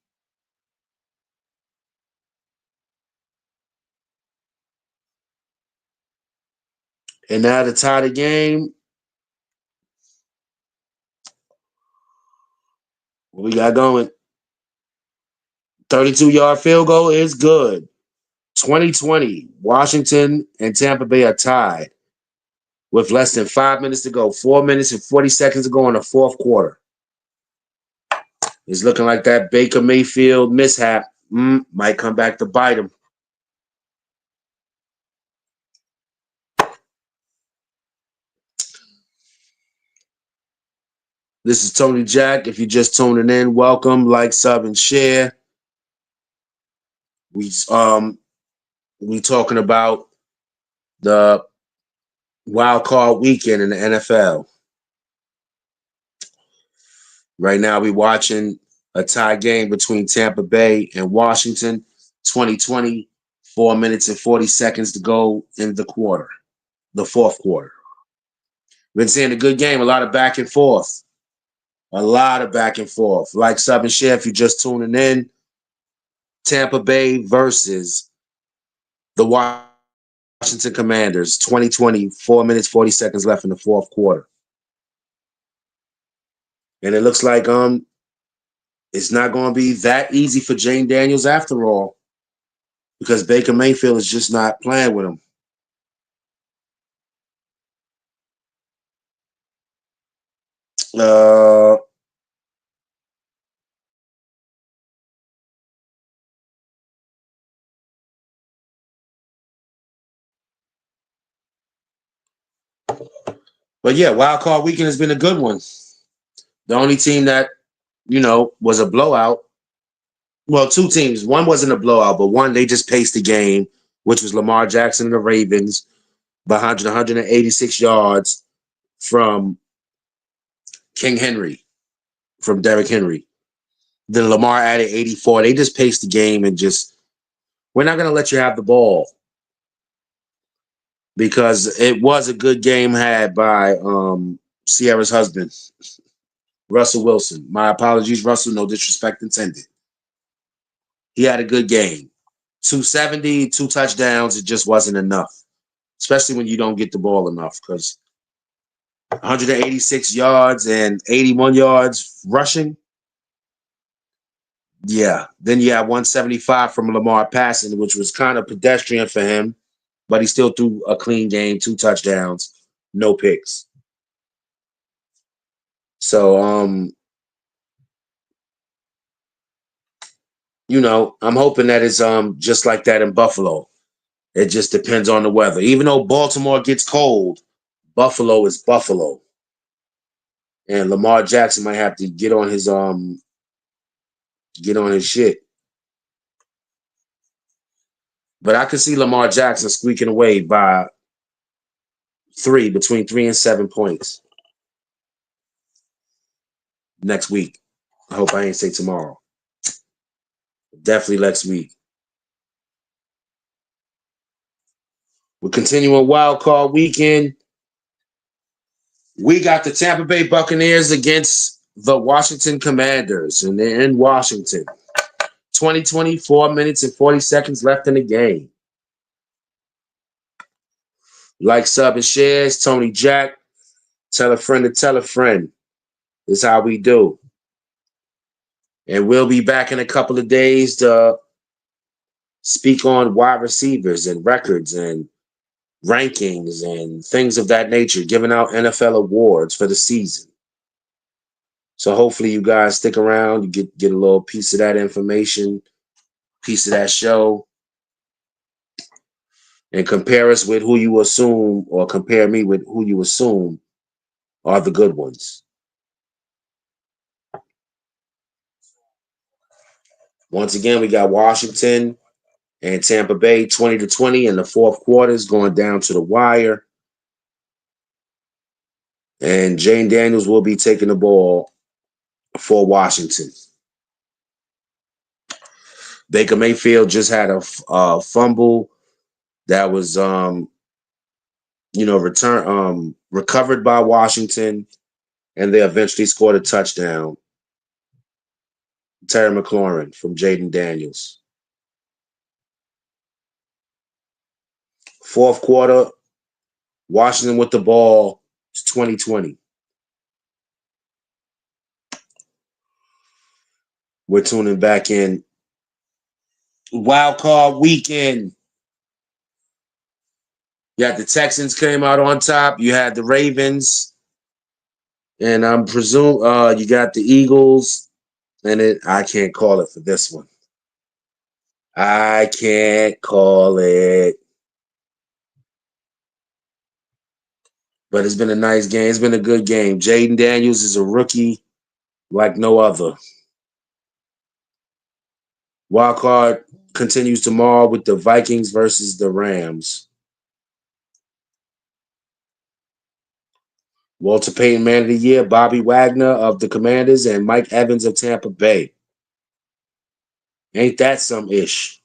And now to tie the game, what we got going? 32-yard field goal is good. 2020, Washington and Tampa Bay are tied with less than 5 minutes to go. 4 minutes and 40 seconds to go in the fourth quarter. It's looking like that Baker Mayfield mishap might come back to bite him. This is Tony Jack. If you're just tuning in, welcome, like, sub, and share. We talking about the wild card weekend in the NFL. Right now, we're watching a tie game between Tampa Bay and Washington. 2020, 4 minutes and 40 seconds to go in the fourth quarter. Been seeing a good game, a lot of back and forth. A lot of back and forth. Like, sub, and share if you're just tuning in. Tampa Bay versus the Washington Commanders. 2020, 4 minutes, 40 seconds left in the fourth quarter. And it looks like it's not going to be that easy for Jane Daniels after all, because Baker Mayfield is just not playing with him. But yeah, wild card weekend has been a good one. The only team that, was a blowout. Well, two teams. One wasn't a blowout, but one, they just paced the game, which was Lamar Jackson and the Ravens, behind 186 yards from King Henry, from Derrick Henry. Then Lamar added 84. They just paced the game and we're not going to let you have the ball, because it was a good game had by Sierra's husband, Russell Wilson. My apologies, Russell. No disrespect intended. He had a good game. 270, 2 touchdowns. It just wasn't enough, especially when you don't get the ball enough, because 186 yards and 81 yards rushing. Yeah. Then you have 175 from Lamar passing, which was kind of pedestrian for him, but he still threw a clean game, 2 touchdowns, no picks. So, I'm hoping that it's just like that in Buffalo. It just depends on the weather. Even though Baltimore gets cold, Buffalo is Buffalo. And Lamar Jackson might have to get on his shit. But I could see Lamar Jackson squeaking away by between 3 and 7 points next week. I hope I ain't say tomorrow. Definitely next week. We're continuing wild card weekend. We got the Tampa Bay Buccaneers against the Washington Commanders, and they're in Washington. 4 minutes and 40 seconds left in the game. Like, sub, and shares. Tony Jack. Tell a friend to tell a friend. Is how we do. And we'll be back in a couple of days to speak on wide receivers and records and rankings and things of that nature, giving out NFL awards for the season. So hopefully you guys stick around, you get a little piece of that information, piece of that show, and compare us with who you assume, or compare me with who you assume are the good ones. Once again, we got Washington and Tampa Bay 20-20 in the fourth quarters, going down to the wire. And Jane Daniels will be taking the ball for Washington. Baker Mayfield just had a fumble that was recovered by Washington, and they eventually scored a touchdown. Terry McLaurin from Jaden Daniels. Fourth quarter, Washington with the ball. It's 2020. We're tuning back in. Wild card weekend. You had the Texans came out on top. You had the Ravens, and I'm presume you got the Eagles. And I can't call it for this one. I can't call it. But it's been a nice game. It's been a good game. Jaden Daniels is a rookie like no other. Wild card continues tomorrow with the Vikings versus the Rams. Walter Payton Man of the Year, Bobby Wagner of the Commanders, and Mike Evans of Tampa Bay. Ain't that some ish?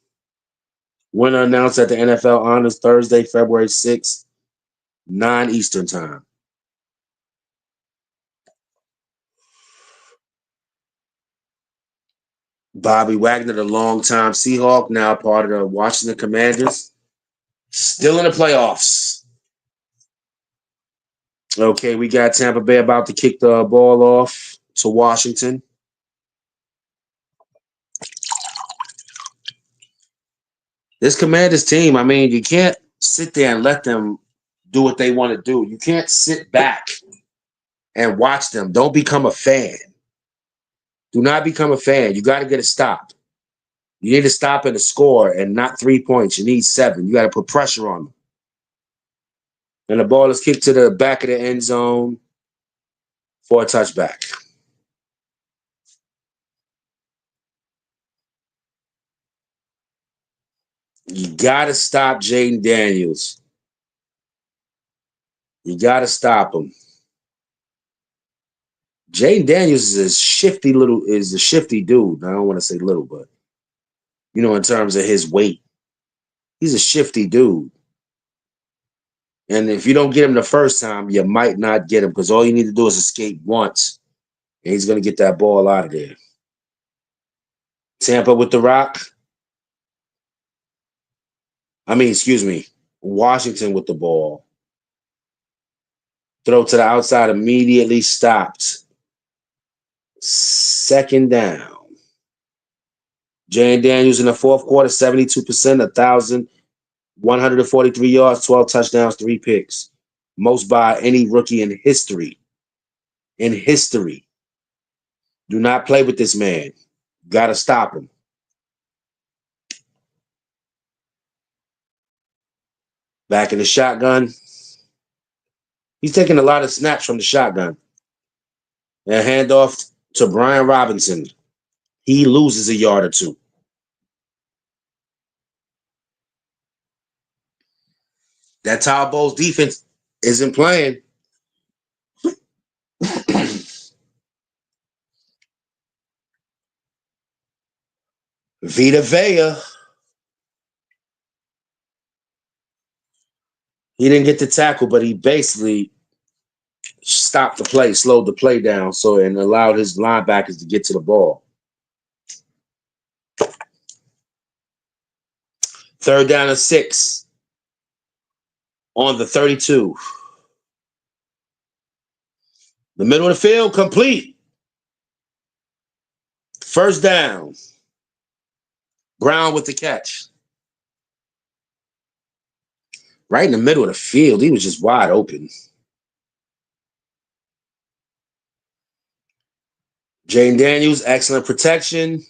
Winner announced at the NFL Honors Thursday, February 6th, 9 Eastern Time. Bobby Wagner, the longtime Seahawk, now part of the Washington Commanders, still in the playoffs. Okay, we got Tampa Bay about to kick the ball off to Washington. This Commanders team, I mean, you can't sit there and let them do what they want to do. You can't sit back and watch them. Don't become a fan. Do not become a fan. You got to get a stop. You need to stop and a score and not 3 points. You need 7. You got to put pressure on them. And the ball is kicked to the back of the end zone for a touchback. You got to stop Jaden Daniels. You got to stop him. Jaden Daniels is a shifty dude. I don't want to say little, but in terms of his weight, he's a shifty dude. And if you don't get him the first time, you might not get him because all you need to do is escape once, and he's going to get that ball out of there. Tampa with the rock. Washington with the ball. Throw to the outside, immediately stopped. Second down. Jaden Daniels in the fourth quarter, 72%, 1,143 yards, 12 touchdowns, 3 picks. Most by any rookie in history. In history. Do not play with this man. Got to stop him. Back in the shotgun. He's taking a lot of snaps from the shotgun. And handoff to Brian Robinson. He loses a yard or 2. That Todd Bowles defense isn't playing. Vita Vea. He didn't get the tackle, but he basically stopped the play, slowed the play down, and allowed his linebackers to get to the ball. Third down and 6 on the 32. The middle of the field, complete. First down. Brown with the catch. Right in the middle of the field. He was just wide open. Jaden Daniels, excellent protection.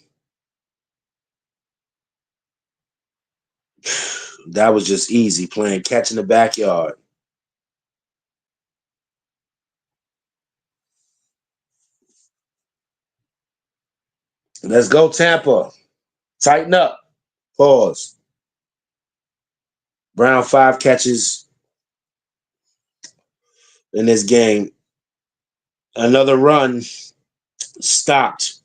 That was just easy, playing catch in the backyard. Let's go, Tampa. Tighten up. Pause. Brown 5 catches in this game. Another run stopped.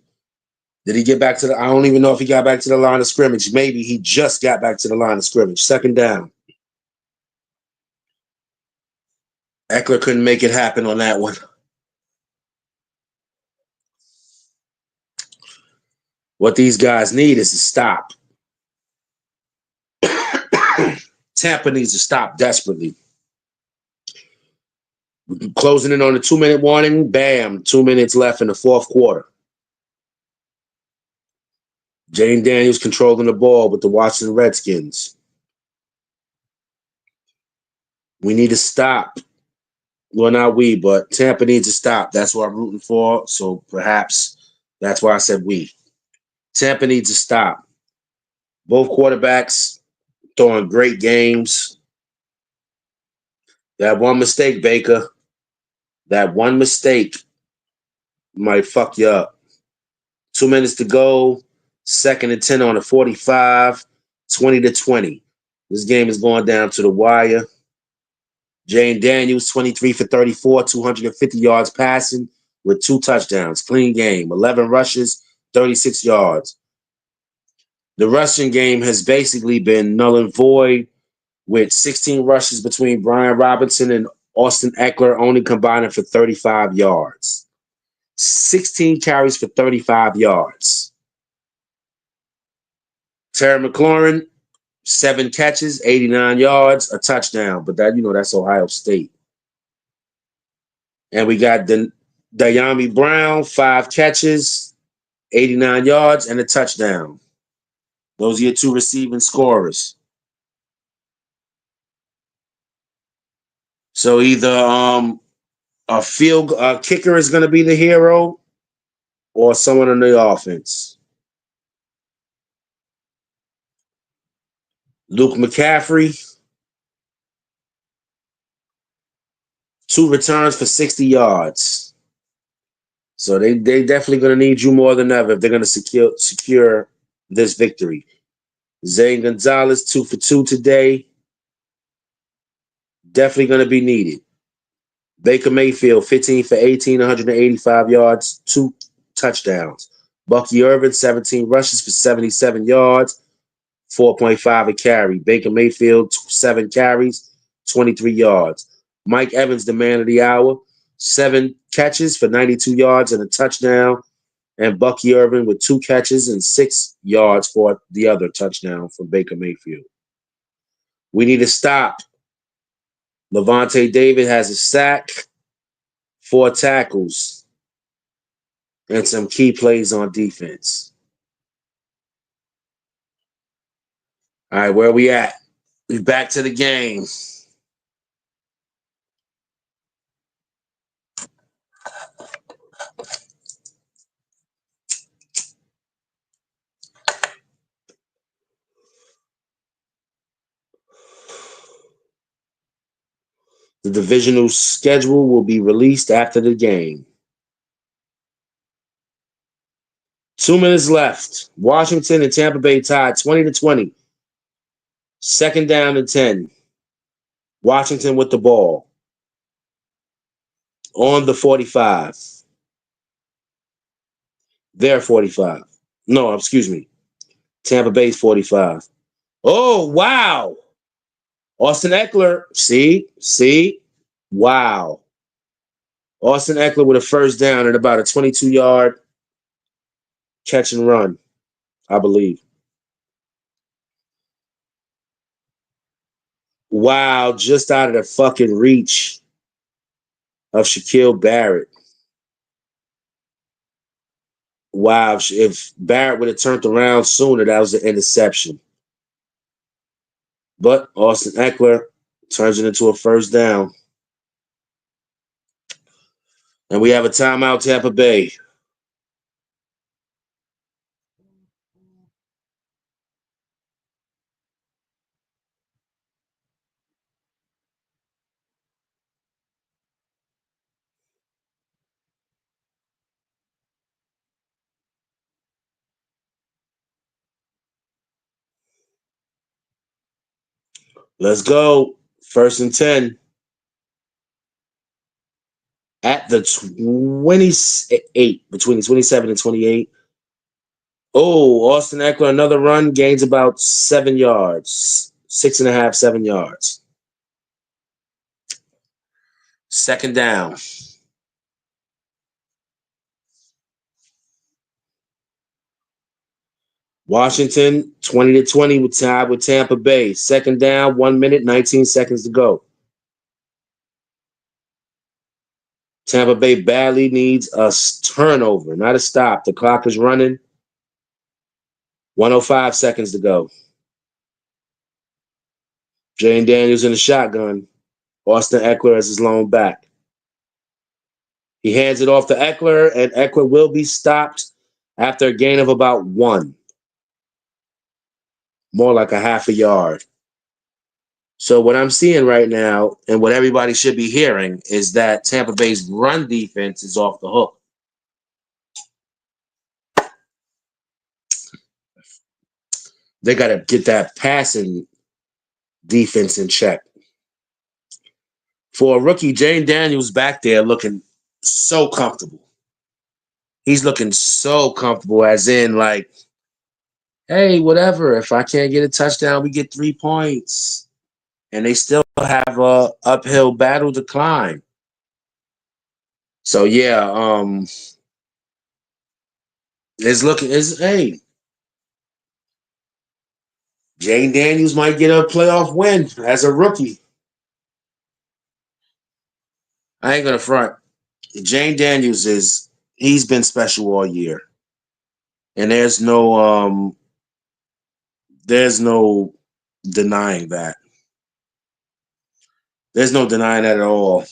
Did he get back to I don't even know if he got back to the line of scrimmage. Maybe he just got back to the line of scrimmage. Second down. Eckler couldn't make it happen on that one. What these guys need is to stop. Tampa needs to stop desperately. Closing in on the 2-minute warning. Bam, 2 minutes left in the fourth quarter. Jane Daniels controlling the ball with the Washington Redskins. We need to stop. Well, not we, but Tampa needs to stop. That's what I'm rooting for. So perhaps that's why I said we. Tampa needs to stop. Both quarterbacks throwing great games. That one mistake, Baker. That one mistake might fuck you up. 2 minutes to go. 2nd and 10 on the 45. 20-20. This game is going down to the wire. Jane Daniels, 23 for 34, 250 yards passing with 2 touchdowns. Clean game. 11 rushes, 36 yards. The rushing game has basically been null and void with 16 rushes between Brian Robinson and Austin Eckler only combining for 35 yards. 16 carries for 35 yards. Terry McLaurin, 7 catches, 89 yards, a touchdown. But that's Ohio State. And we got Dayami Brown, 5 catches, 89 yards, and a touchdown. Those are your 2 receiving scorers. So either a kicker is going to be the hero or someone on the offense. Luke McCaffrey, 2 returns for 60 yards. So they definitely going to need you more than ever if they're going to secure this victory. Zane Gonzalez, 2 for 2 today. Definitely going to be needed. Baker Mayfield, 15 for 18, 185 yards, 2 touchdowns. Bucky Irvin, 17 rushes for 77 yards, 4.5 a carry. Baker Mayfield, 7 carries, 23 yards. Mike Evans, the man of the hour, 7 catches for 92 yards and a touchdown. And Bucky Irvin with 2 catches and 6 yards for the other touchdown from Baker Mayfield. We need to stop. Levante David has a sack, 4 tackles, and some key plays on defense. All right, where are we at? We're back to the game. The divisional schedule will be released after the game. 2 minutes left. Washington and Tampa Bay tied 20-20. 2nd down and 10. Washington with the ball. On the 45. Their 45. No, excuse me. Tampa Bay's 45. Oh, wow. Austin Eckler. See? Wow. Austin Eckler with a first down and about a 22-yard catch and run, I believe. Wow, just out of the fucking reach of Shaquille Barrett. Wow, if Barrett would have turned around sooner, that was an interception. But Austin Eckler turns it into a first down. And we have a timeout, Tampa Bay. Let's go. 1st and 10. At the 28, between the 27 and 28. Oh, Austin Eckler, another run, gains about 7 yards. 6.5, 7 yards. Second down. Washington 20-20 with tied with Tampa Bay. Second down, 1 minute, 19 seconds to go. Tampa Bay badly needs a turnover, not a stop. The clock is running. 105 seconds to go. Jane Daniels in the shotgun. Austin Eckler as his lone back. He hands it off to Eckler, and Eckler will be stopped after a gain of about 1. More like a half a yard. So what I'm seeing right now, and what everybody should be hearing, is that Tampa Bay's run defense is off the hook. They got to get that passing defense in check. For a rookie, Jane Daniels back there looking so comfortable. He's looking so comfortable, as in, like, hey, whatever. If I can't get a touchdown, we get 3 points. And they still have a uphill battle to climb. So yeah, hey, Jane Daniels might get a playoff win as a rookie. I ain't gonna front. Jane Daniels he's been special all year. And there's no denying that. There's no denying that at all.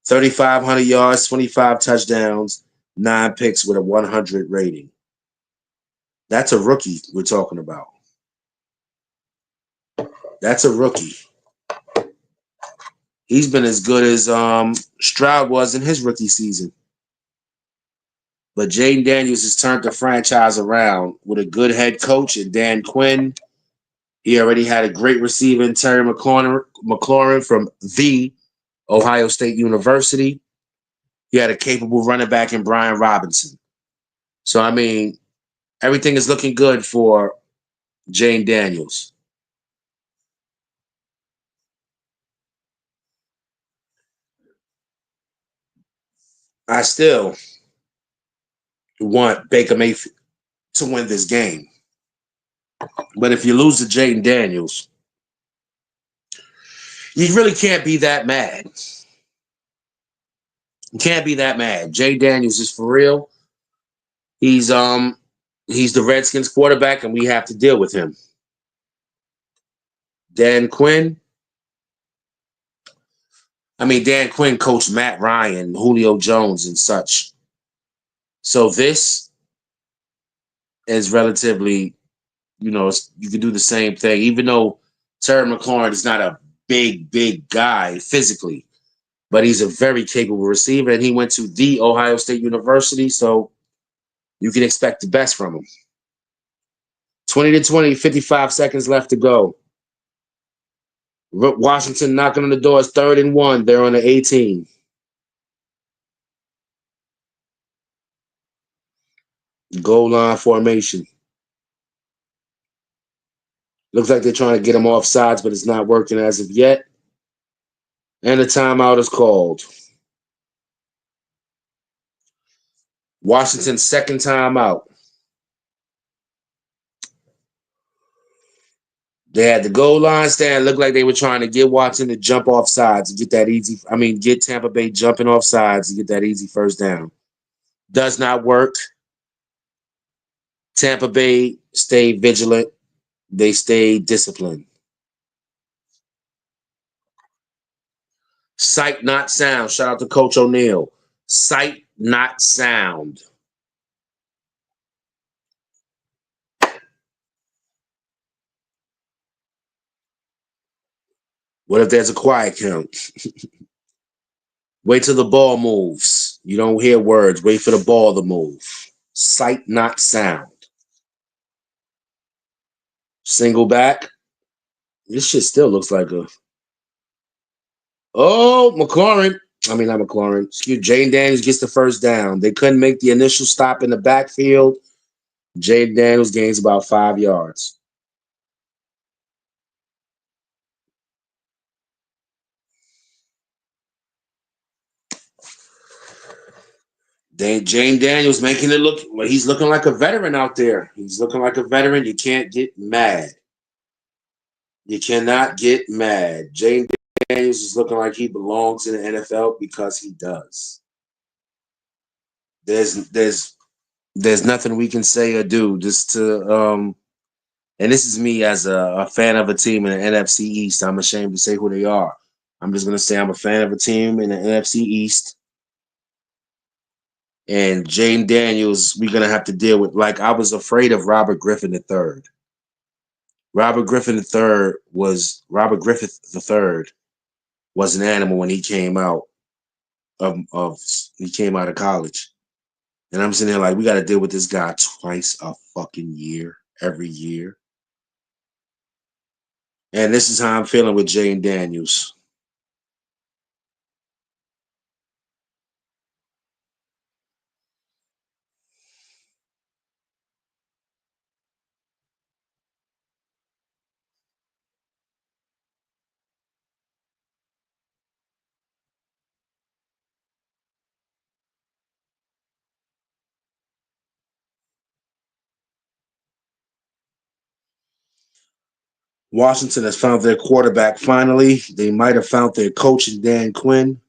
3,500 yards, 25 touchdowns, 9 picks with a 100 rating. That's a rookie we're talking about. That's a rookie. He's been as good as Stroud was in his rookie season. But Jaden Daniels has turned the franchise around with a good head coach in Dan Quinn. He already had a great receiver in Terry McLaurin from the Ohio State University. He had a capable running back in Brian Robinson. So, I mean, everything is looking good for Jane Daniels. I still want Baker Mayfield to win this game. But if you lose to Jane Daniels, you really can't be that mad. You can't be that mad. Jay Daniels is for real. He's the Redskins quarterback, and we have to deal with him. Dan Quinn. I mean, Dan Quinn coached Matt Ryan, Julio Jones, and such. So this is relatively, you can do the same thing, even though Terry McLaurin is not a big guy physically, but he's a very capable receiver, and he went to the Ohio State University, so you can expect the best from him. 20-20, 55 seconds left to go. Washington knocking on the door. It's 3rd and 1. They're on the 18. Goal line formation. Looks like they're trying to get him off sides, but it's not working as of yet. And the timeout is called. Washington's second timeout. They had the goal line stand. Looked like they were trying to get Watson to jump off sides to get that easy. Get Tampa Bay jumping off sides to get that easy first down. Does not work. Tampa Bay stayed vigilant. They stayed disciplined. Sight, not sound. Shout out to Coach O'Neal. Sight, not sound. What if there's a quiet count? Wait till the ball moves. You don't hear words. Wait for the ball to move. Sight, not sound. Single back. This shit still looks like a... Oh, McLaurin. Not McLaurin. Jane Daniels gets the first down. They couldn't make the initial stop in the backfield. Jane Daniels gains about 5 yards. Jane Daniels making it look well, he's looking like a veteran out there. He's looking like a veteran. You can't get mad. You cannot get mad. Jane Daniels is looking like he belongs in the NFL because he does. There's there's there's nothing we can say or do just to and this is me as a fan of a team in the NFC East. I'm ashamed to say who they are. I'm just gonna say I'm a fan of a team in the NFC East. And Jane Daniels, we're gonna have to deal with. Like I was afraid of Robert Griffin III. Robert Griffith III was an animal when he came out of he came out of college. And I'm sitting there like, we got to deal with this guy twice a fucking year, every year. And this is how I'm feeling with Jane Daniels. Washington has found their quarterback finally. They might have found their coach in Dan Quinn.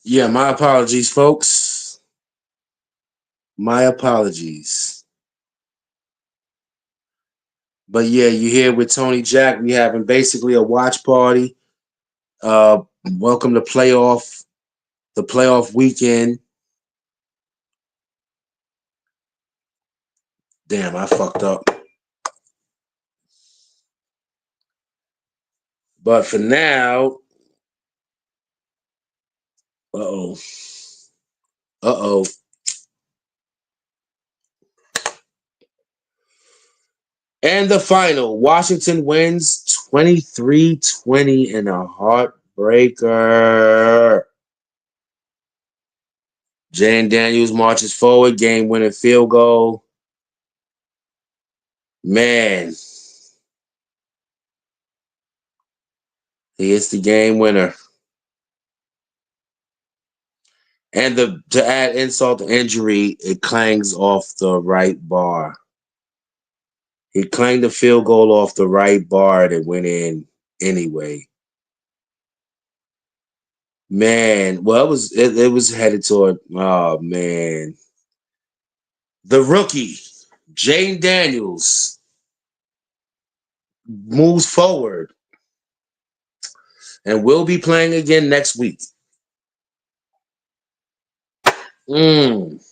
Yeah, my apologies, folks. My apologies. But yeah, you here with Tony Jack. We having basically a watch party. Uh, welcome to the playoff weekend. Damn, I fucked up. But for now, uh oh, uh oh. And the final, Washington wins 23-20 in a heartbreaker. Jane Daniels marches forward, game winning field goal. Man, he is the game winner. And to add insult to injury, it clangs off the right bar. He clanged the field goal off the right bar and it went in anyway. Man, well, it was headed toward. Oh man, the rookie Jane Daniels moves forward and will be playing again next week. Mm.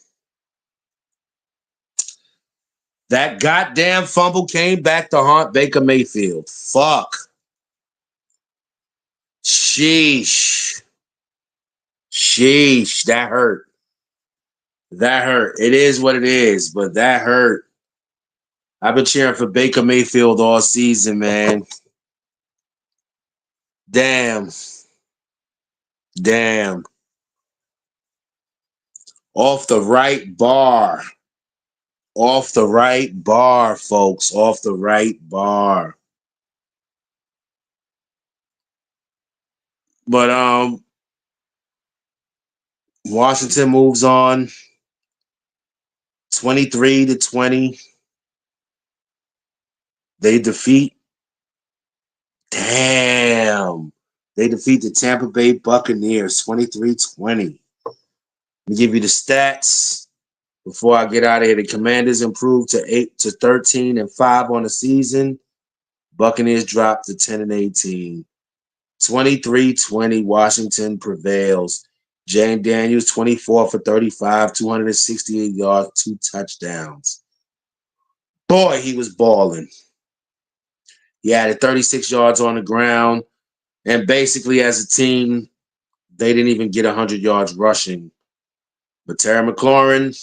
That goddamn fumble came back to haunt Baker Mayfield. Fuck. Sheesh. Sheesh. That hurt. That hurt. It is what it is, but that hurt. I've been cheering for Baker Mayfield all season, man. Damn. Damn. Off the right bar. Off the right bar, folks. Off the right bar. But Washington moves on 23-20. They defeat. Damn. They defeat the Tampa Bay Buccaneers 23-20. Let me give you the stats before I get out of here. The Commanders improved to 13-5 on the season. Buccaneers dropped to 10-18. 23-20. Washington prevails. Jane Daniels 24 for 35, 268 yards, 2 touchdowns. Boy, he was balling. He added 36 yards on the ground. And basically, as a team, they didn't even get 100 yards rushing. But Terry McLaurin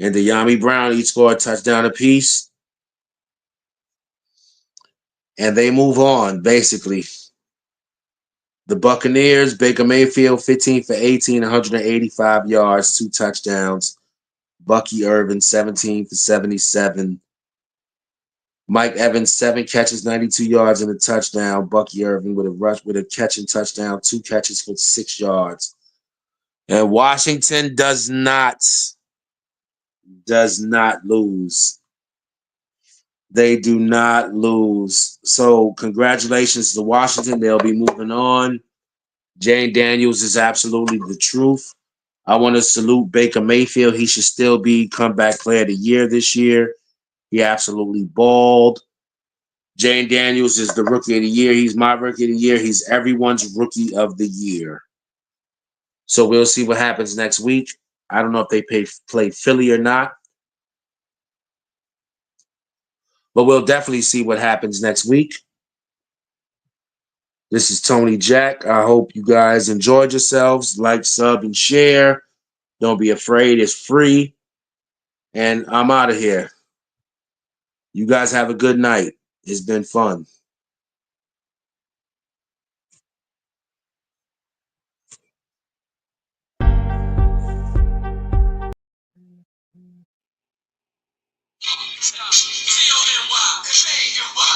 and De'Ami Brown each scored a touchdown apiece. And they move on, basically. The Buccaneers, Baker Mayfield, 15 for 18, 185 yards, 2 touchdowns. Bucky Irvin, 17 for 77. Mike Evans, 7 catches, 92 yards, and a touchdown. Bucky Irvin with a catch and touchdown, 2 catches for 6 yards. And Washington does not lose. They do not lose. So congratulations to Washington. They'll be moving on. Jane Daniels is absolutely the truth. I want to salute Baker Mayfield. He should still be comeback player of the year this year. He absolutely balled. Jane Daniels is the rookie of the year. He's my rookie of the year. He's everyone's rookie of the year. So we'll see what happens next week. I don't know if they play Philly or not. But we'll definitely see what happens next week. This is Tony Jack. I hope you guys enjoyed yourselves. Like, sub, and share. Don't be afraid. It's free. And I'm out of here. You guys have a good night. It's been fun. T.O.N.Y. T.O.N.Y.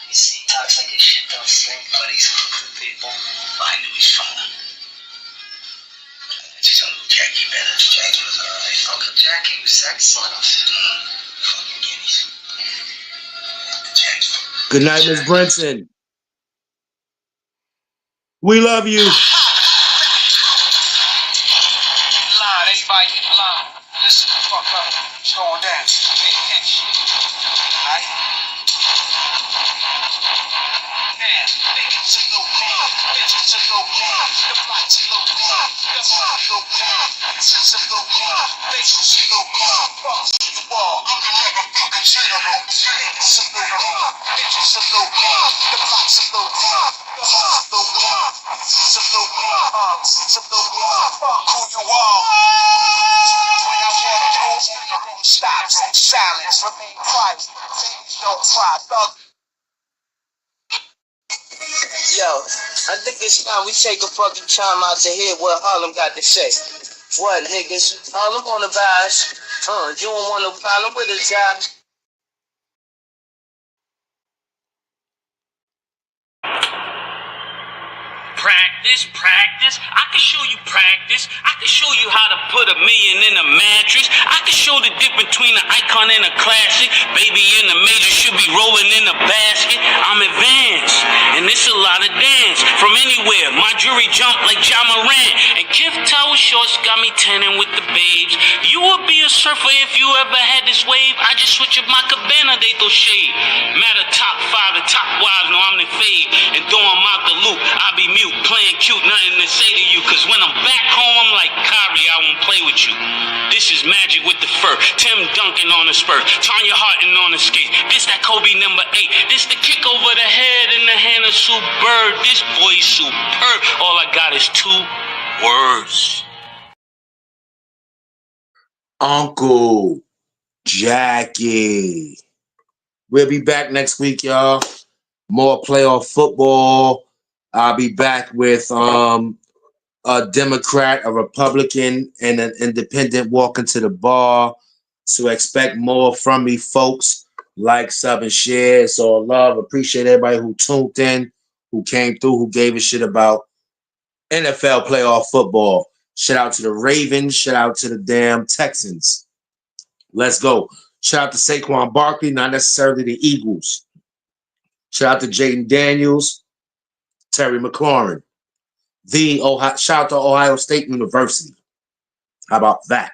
You see, talks like his shit don't stink, but he's cool with people. I knew he's fun. Just Uncle Jackie better. Jackie was alright. Uncle Jackie was excellent. Fucking guineas. Jackie. Good night, Miss Brinson. We love you. Line, everybody get in line. Listen the fuck up. It's going down. Pay attention. Alright? Now, niggas to no pain. Bitches to no pain. The plot to no pain. The heart to no pain. Bitches to no pain. Faces to no pain. Fuck you all. I'm the motherfucking general. Niggas to no pain. Bitches to no pain. The plot to no pain. The heart to no pain. To no pain. To no pain. Fuck who you are. When I walk through, stop, silence, remain quiet. Babies don't cry, thug. Yo, I think it's time we take a fucking time out to hear what Harlem got to say. What, niggas? Harlem on the vibes. You don't want no problem with us, guys. Practice. I can show you practice. I can show you how to put $1 million in a mattress. I can show the difference between an icon and a classic. Baby in the major should be rolling in a basket. I'm advanced, and it's a lot of dance. From anywhere, my jewelry jump like Ja Morant. And Kif Tower shorts got me tanning with the babes. You would be a surfer if you ever had this wave. I just switch up my cabana, they throw shade. Matter top 5, the top wives know I'm the fave. And though I'm out the loop, I be mute, playing cute, nothing to say to you. Cause when I'm back home, I'm like Kyrie, I won't play with you. This is magic with the fur. Tim Duncan on the spur. Tanya Harton on the skate. This that Kobe number 8. This the kick over the head in the hand of Sue Bird. This boy's superb. All I got is 2 words. Uncle Jackie. We'll be back next week, y'all. More playoff football. I'll be back with a Democrat, a Republican, and an independent walking to the bar. So expect more from me, folks. Like, sub, and share. It's all love. Appreciate everybody who tuned in, who came through, who gave a shit about NFL playoff football. Shout out to the Ravens. Shout out to the damn Texans. Let's go. Shout out to Saquon Barkley, not necessarily the Eagles. Shout out to Jaden Daniels, Terry McLaurin. Shout out to Ohio State University. How about that?